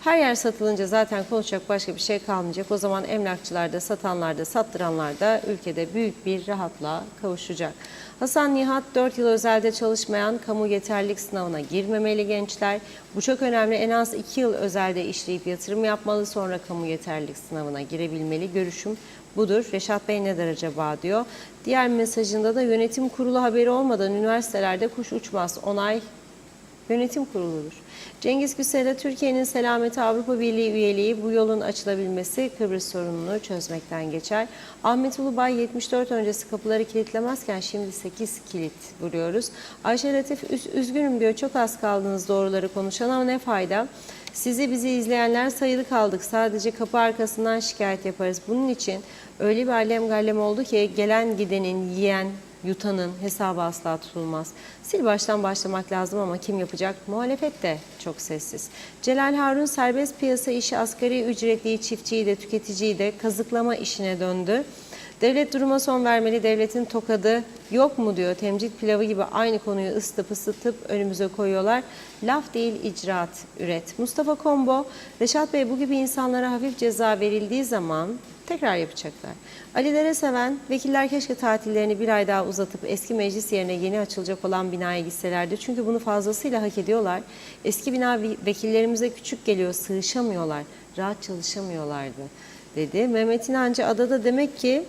Her yer satılınca zaten konuşacak başka bir şey kalmayacak. O zaman emlakçılar da, satanlar da, sattıranlar da ülkede büyük bir rahatlığa kavuşacak. Hasan Nihat, 4 yıl özelde çalışmayan kamu yeterlilik sınavına girmemeli gençler. Bu çok önemli. En az 2 yıl özelde işleyip yatırım yapmalı, sonra kamu yeterlilik sınavına girebilmeli. Görüşüm budur. Reşat Bey ne der acaba diyor. Diğer mesajında da yönetim kurulu haberi olmadan üniversitelerde kuş uçmaz. Onay yönetim kuruludur. Cengiz Güsel'e Türkiye'nin selameti Avrupa Birliği üyeliği bu yolun açılabilmesi Kıbrıs sorununu çözmekten geçer. Ahmet Ulubay 74 öncesi kapıları kilitlemezken şimdi 8 kilit vuruyoruz. Ayşe Latif üzgünüm diyor, çok az kaldınız doğruları konuşan ama ne fayda. Sizi bizi izleyenler sayılı kaldık. Sadece kapı arkasından şikayet yaparız. Bunun için öyle bir allem gallem oldu ki gelen gidenin, yiyen, yutanın hesabı asla tutulmaz. Sil baştan başlamak lazım ama kim yapacak? Muhalefet de çok sessiz. Celal Harun serbest piyasa işi asgari ücretliyi, çiftçiyi de tüketiciyi de kazıklama işine döndü. Devlet duruma son vermeli, devletin tokadı yok mu diyor. Temcit pilavı gibi aynı konuyu ısıtıp önümüze koyuyorlar. Laf değil icraat üret. Mustafa Kombo, Reşat Bey bu gibi insanlara hafif ceza verildiği zaman tekrar yapacaklar. Ali Dere seven, vekiller keşke tatillerini bir ay daha uzatıp eski meclis yerine yeni açılacak olan binaya gitselerdi. Çünkü bunu fazlasıyla hak ediyorlar. Eski bina vekillerimize küçük geliyor, sığışamıyorlar, rahat çalışamıyorlardı dedi. Mehmet İnancı adada demek ki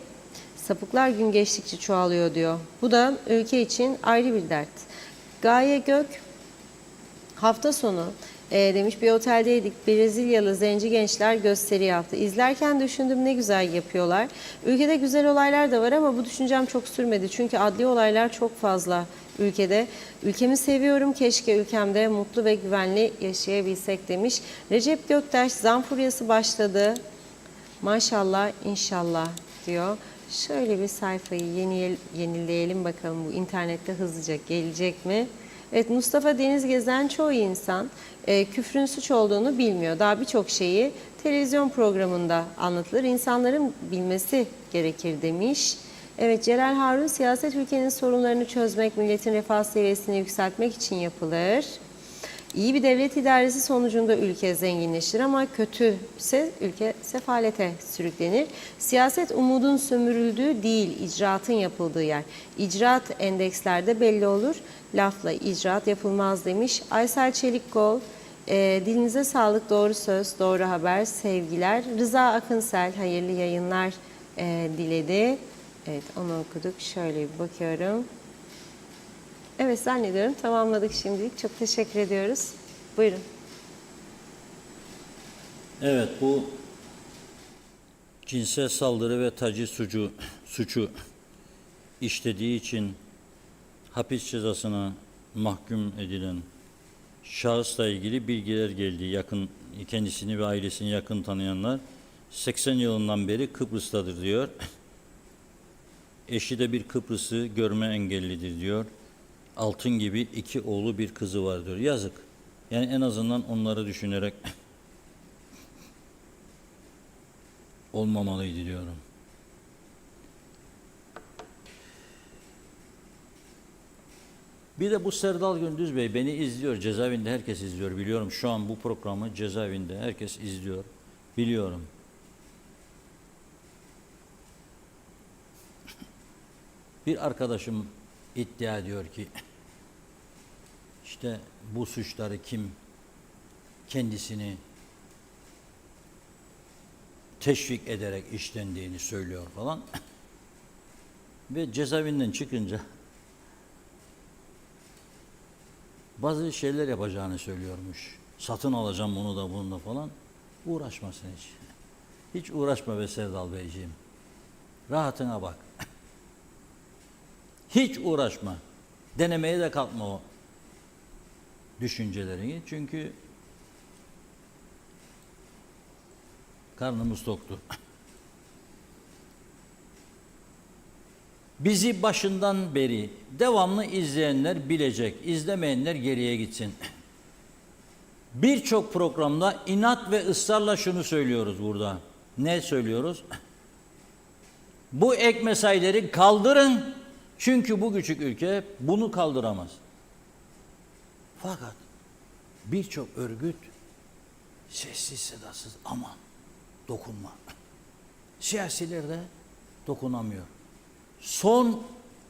sapıklar gün geçtikçe çoğalıyor diyor. Bu da ülke için ayrı bir dert. Gaye Gök, hafta sonu demiş bir oteldeydik. Brezilyalı zenci gençler gösteri yaptı. İzlerken düşündüm ne güzel yapıyorlar. Ülkede güzel olaylar da var ama bu düşüncem çok sürmedi. Çünkü adli olaylar çok fazla ülkede. Ülkemi seviyorum. Keşke ülkemde mutlu ve güvenli yaşayabilsek demiş. Recep Göktaş, zam furyası başladı. Maşallah inşallah diyor. Şöyle bir sayfayı yenileyelim bakalım bu internette hızlıca gelecek mi? Evet, Mustafa Deniz gezen çoğu insan küfrün suç olduğunu bilmiyor. Daha birçok şeyi televizyon programında anlatılır. İnsanların bilmesi gerekir demiş. Evet, Celal Harun siyaset ülkenin sorunlarını çözmek, milletin refah seviyesini yükseltmek için yapılır. İyi bir devlet idaresi sonucunda ülke zenginleşir ama kötüse ülke sefalete sürüklenir. Siyaset umudun sömürüldüğü değil, icraatın yapıldığı yer. İcraat endekslerde belli olur. Lafla icraat yapılmaz demiş. Aysel Çelikkol, dilinize sağlık, doğru söz, doğru haber, sevgiler. Rıza Akınsel, hayırlı yayınlar diledi. Evet, onu okuduk. Şöyle bir bakıyorum. Evet, zannediyorum tamamladık şimdilik. Çok teşekkür ediyoruz. Buyurun. Evet, bu cinsel saldırı ve taciz suçu işlediği için hapis cezasına mahkum edilen şahısla ilgili bilgiler geldi. Kendisini ve ailesini yakın tanıyanlar 80 yılından beri Kıbrıs'tadır diyor. Eşi de bir Kıbrıs'ı görme engellidir diyor. Altın gibi 2 oğlu bir kızı var diyor. Yazık. Yani en azından onları düşünerek olmamalıydı diyorum. Bir de bu Serdal Gündüz Bey beni izliyor. Cezaevinde herkes izliyor. Biliyorum şu an bu programı cezaevinde herkes izliyor. Biliyorum. Bir arkadaşım iddia ediyor ki işte bu suçları kim kendisini teşvik ederek işlendiğini söylüyor falan. Ve cezaevinden çıkınca bazı şeyler yapacağını söylüyormuş. Satın alacağım bunu da bunu da falan. Uğraşmasın hiç. Hiç uğraşma be Serdal Beyciğim. Rahatına bak. Hiç uğraşma. Denemeye de kalkma o düşüncelerini. Çünkü karnımız toktu. Bizi başından beri devamlı izleyenler bilecek, izlemeyenler geriye gitsin. Birçok programda inat ve ısrarla şunu söylüyoruz burada. Ne söylüyoruz? Bu ek mesaileri kaldırın. Çünkü bu küçük ülke bunu kaldıramaz. Fakat birçok örgüt sessiz sedasız aman dokunma. Siyasiler de dokunamıyor. Son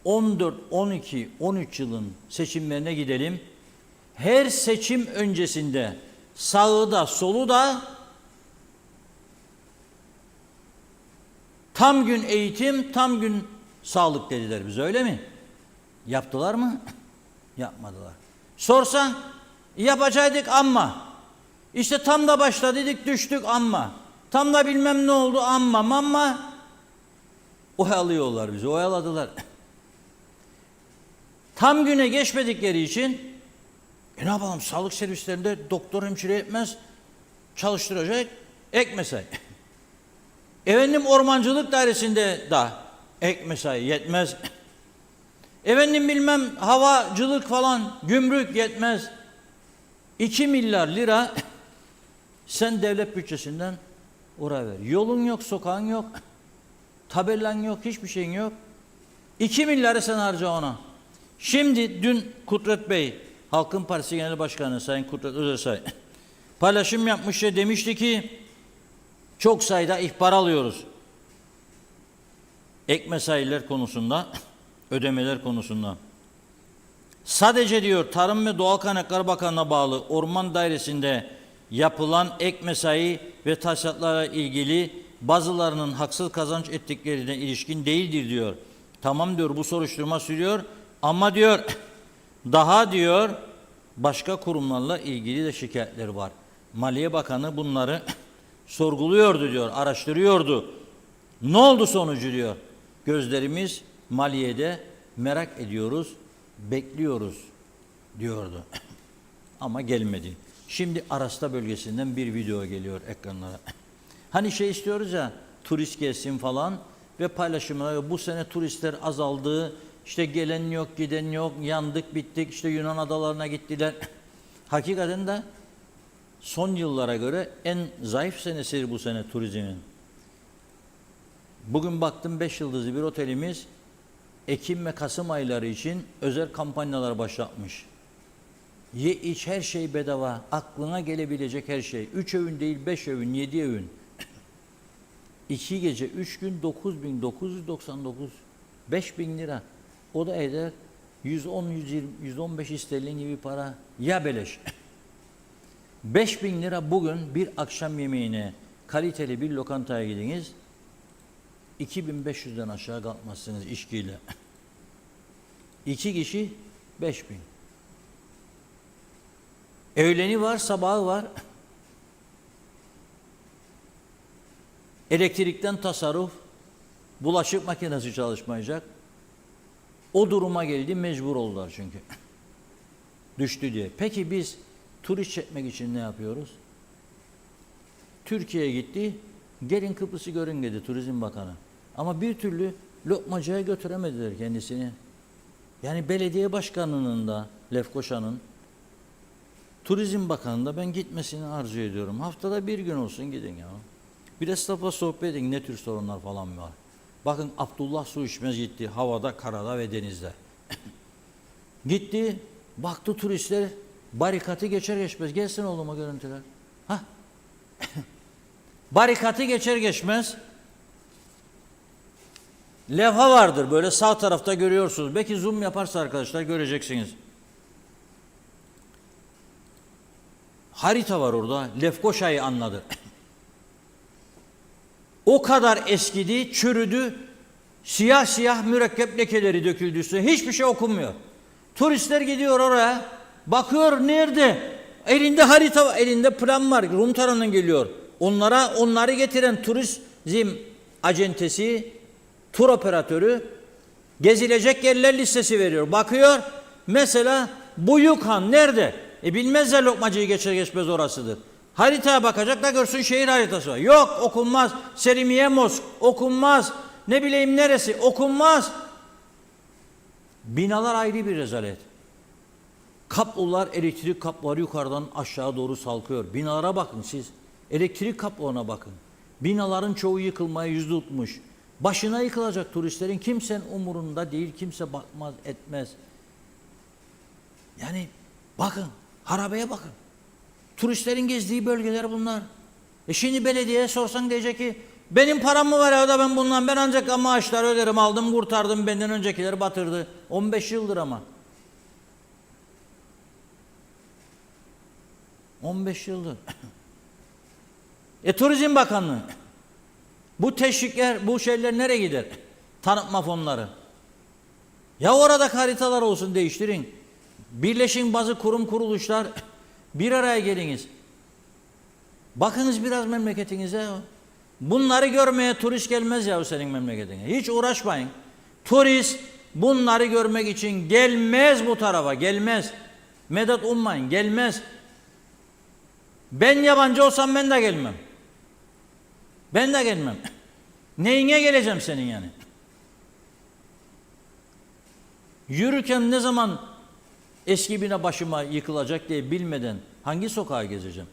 14, 12, 13 yılın seçimlerine gidelim. Her seçim öncesinde sağı da solu da tam gün eğitim, tam gün sağlık dediler bize, öyle mi? Yaptılar mı? Yapmadılar. Sorsan yapacaktık ama işte tam da başladık düştük ama tam da bilmem ne oldu ama oyalıyorlar bizi, oyaladılar. Tam güne geçmedikleri için ne yapalım, sağlık servislerinde doktor hemşire yetmez, çalıştıracak ek mesai. Efendim ormancılık dairesinde da ek mesai yetmez. Efendim bilmem havacılık falan, gümrük yetmez. 2 milyar lira sen devlet bütçesinden oraya ver. Yolun yok, sokağın yok, tabelan yok, hiçbir şeyin yok. 2 milyarı sen harca ona. Şimdi dün Kudret Bey, Halkın Partisi Genel Başkanı Sayın Kudret Özersay paylaşım yapmış ve demişti ki çok sayıda ihbar alıyoruz. Ek mesailer konusunda, ödemeler konusunda. Sadece diyor Tarım ve Doğal Kaynaklar Bakanlığı'na bağlı Orman Dairesi'nde yapılan ek mesai ve tahsilatlara ilgili bazılarının haksız kazanç ettiklerine ilişkin değildir diyor. Tamam diyor, bu soruşturma sürüyor ama diyor daha diyor başka kurumlarla ilgili de şikayetler var. Maliye Bakanı bunları sorguluyordu diyor, araştırıyordu. Ne oldu sonucu diyor. Gözlerimiz maliyede, merak ediyoruz, bekliyoruz diyordu. Ama gelmedi. Şimdi Arasta bölgesinden bir video geliyor ekranlara. Hani şey istiyoruz ya, turist gelsin falan ve paylaşımlar, bu sene turistler azaldı, işte gelen yok, giden yok, yandık, bittik, işte Yunan adalarına gittiler. Hakikaten de son yıllara göre en zayıf senesidir bu sene turizmin. Bugün baktım 5 yıldızlı bir otelimiz Ekim ve Kasım ayları için özel kampanyalar başlatmış. Ye iç her şey bedava, aklına gelebilecek her şey. 3 öğün değil 5 öğün, 7 öğün. 2 gece 3 gün 9.999, 5.000 lira. O da eder 110, 120, 115 sterlin gibi para. Ya beleş. 5.000 lira bugün bir akşam yemeğine kaliteli bir lokantaya gidiniz. 2.500'den aşağı kalkmazsınız içkiyle. 2 kişi 5.000. Öğleni var, sabahı var. Elektrikten tasarruf, bulaşık makinesi çalışmayacak. O duruma geldi, mecbur oldular çünkü. Düştü diye. Peki biz turist çekmek için ne yapıyoruz? Türkiye'ye gitti, gelin Kıbrıs'ı görün dedi Turizm Bakanı. Ama bir türlü Lokmacı'ya götüremediler kendisini. Yani belediye başkanının da, Lefkoşa'nın, Turizm Bakanı da ben gitmesini arzu ediyorum. Haftada bir gün olsun gidin ya. Bir esnafla sohbet edin, ne tür sorunlar falan var. Bakın Abdullah Su İçmez gitti, havada, karada ve denizde. Gitti, baktı turistler, barikatı geçer geçmez. Gelsin oğluma görüntüler. Hah. Barikatı geçer geçmez levha vardır böyle sağ tarafta görüyorsunuz. Belki zoom yaparsa arkadaşlar göreceksiniz. Harita var orada. Lefkoşa'yı anladı. O kadar eskidi, çürüdü. Siyah siyah mürekkep lekeleri döküldü üstüne. Hiçbir şey okunmuyor. Turistler gidiyor oraya. Bakıyor nerede? Elinde harita var, elinde plan var. Rum tarafından geliyor. Onları getiren turizm acentesi, tur operatörü gezilecek yerler listesi veriyor. Bakıyor. Mesela Buyukhan nerede? Bilmezler Lokmacı'yı geçer geçmez orasıdır. Haritaya bakacak da görsün şehir haritası var. Yok okunmaz. Selimiye Mosk okunmaz. Ne bileyim neresi okunmaz. Binalar ayrı bir rezalet. Kablolar, elektrik kabloları yukarıdan aşağı doğru salkıyor. Binalara bakın siz. Elektrik kablolarına bakın. Binaların çoğu yıkılmaya yüzde tutmuş. Başına yıkılacak turistlerin kimsenin umurunda değil. Kimse bakmaz etmez. Yani bakın. Harabeye bakın. Turistlerin gezdiği bölgeler bunlar. Şimdi belediyeye sorsan diyecek ki benim param mı var ya da ben ancak maaşlar öderim aldım kurtardım benden öncekileri batırdı. 15 yıldır ama. 15 yıldır. Turizm Bakanlığı. Bu teşvikler, bu şeyler nereye gider? Tanıtma fonları. Ya orada haritalar olsun değiştirin. Birleşin bazı kurum kuruluşlar bir araya geliniz. Bakınız biraz memleketinize. Bunları görmeye turist gelmez ya senin memleketine. Hiç uğraşmayın. Turist bunları görmek için gelmez bu tarafa. Gelmez. Medet ummayın. Gelmez. Ben yabancı olsam ben de gelmem. Ben de gelmem. Neyine geleceğim senin yani? Yürürken ne zaman eski bina başıma yıkılacak diye bilmeden hangi sokağa gezeceğim?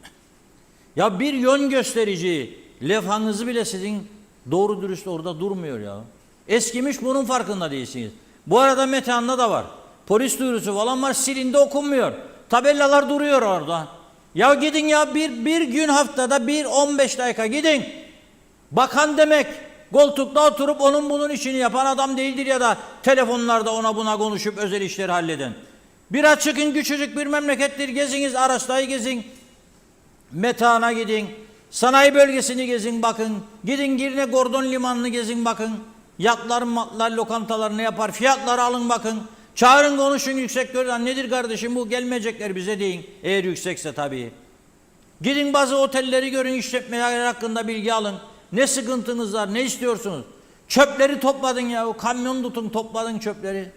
Ya bir yön gösterici levhanızı bile sizin doğru dürüst orada durmuyor ya. Eskimiş bunun farkında değilsiniz. Bu arada Metehan'da da var. Polis duyurusu falan var silindi okunmuyor. Tabelalar duruyor orada. Ya gidin ya bir gün haftada 15 dakika gidin. Bakan demek koltukta oturup onun bunun işini yapan adam değildir ya da telefonlarda ona buna konuşup özel işleri halleden. Biraz çıkın küçücük bir memlekettir geziniz Aras'tayı gezin. Metehan'a gidin. Sanayi bölgesini gezin bakın. Gidin Girne Gordon Limanı'nı gezin bakın. Yatlar matlar lokantalar ne yapar fiyatları alın bakın. Çağırın konuşun yüksek görülen nedir kardeşim bu gelmeyecekler bize deyin. Eğer yüksekse tabii. Gidin bazı otelleri görün işletmeler hakkında bilgi alın. Ne sıkıntınız var ne istiyorsunuz? Çöpleri topladın ya kamyon tutun topladın çöpleri.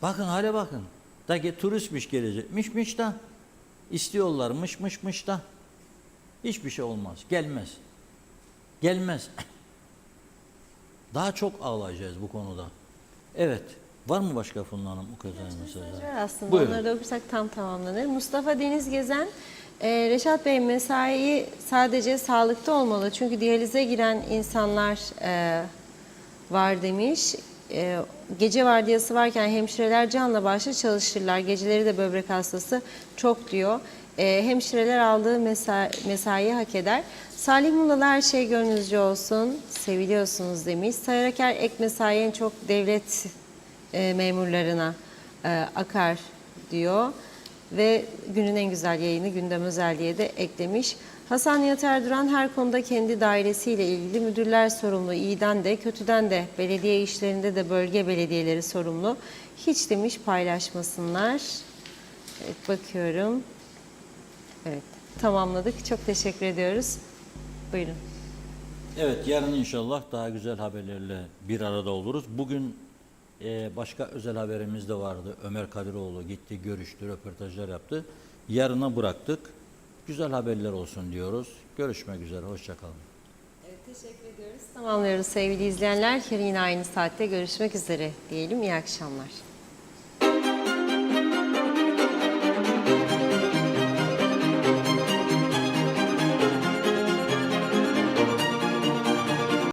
Bakın hale bakın. Da ki turistmiş gelecekmiş da istiyorlarmış da hiçbir şey olmaz. Gelmez. Gelmez. Daha çok ağlayacağız bu konuda. Evet. Var mı başka Funda Hanım bu kadar mesajlar? Aslında Buyurun. onları da okursak tam tamamlanır. Mustafa Deniz Gezen, Reşat Bey mesai sadece sağlıkta olmalı. Çünkü diyalize giren insanlar var demiş. Gece vardiyası varken hemşireler canla başla çalışırlar. Geceleri de böbrek hastası çok diyor. Hemşireler aldığı mesaiyi hak eder. Salih Muğla'da her şey gönlünüzce olsun. Seviliyorsunuz demiş. Sayar Aker ek mesai en çok devlet memurlarına akar diyor. Ve günün en güzel yayını gündem özel diye de eklemiş. Hasan Nihat Erduran her konuda kendi dairesiyle ilgili müdürler sorumlu, iyiden de kötüden de belediye işlerinde de bölge belediyeleri sorumlu. Hiç demiş paylaşmasınlar. Evet bakıyorum. Evet tamamladık. Çok teşekkür ediyoruz. Buyurun. Evet yarın inşallah daha güzel haberlerle bir arada oluruz. Bugün başka özel haberimiz de vardı. Ömer Kadiroğlu gitti, görüştü, röportajlar yaptı. Yarına bıraktık. Güzel haberler olsun diyoruz. Görüşmek üzere, hoşçakalın. Evet, teşekkür ediyoruz. Tamamlıyoruz sevgili izleyenler. Yarın yine aynı saatte görüşmek üzere diyelim. İyi akşamlar.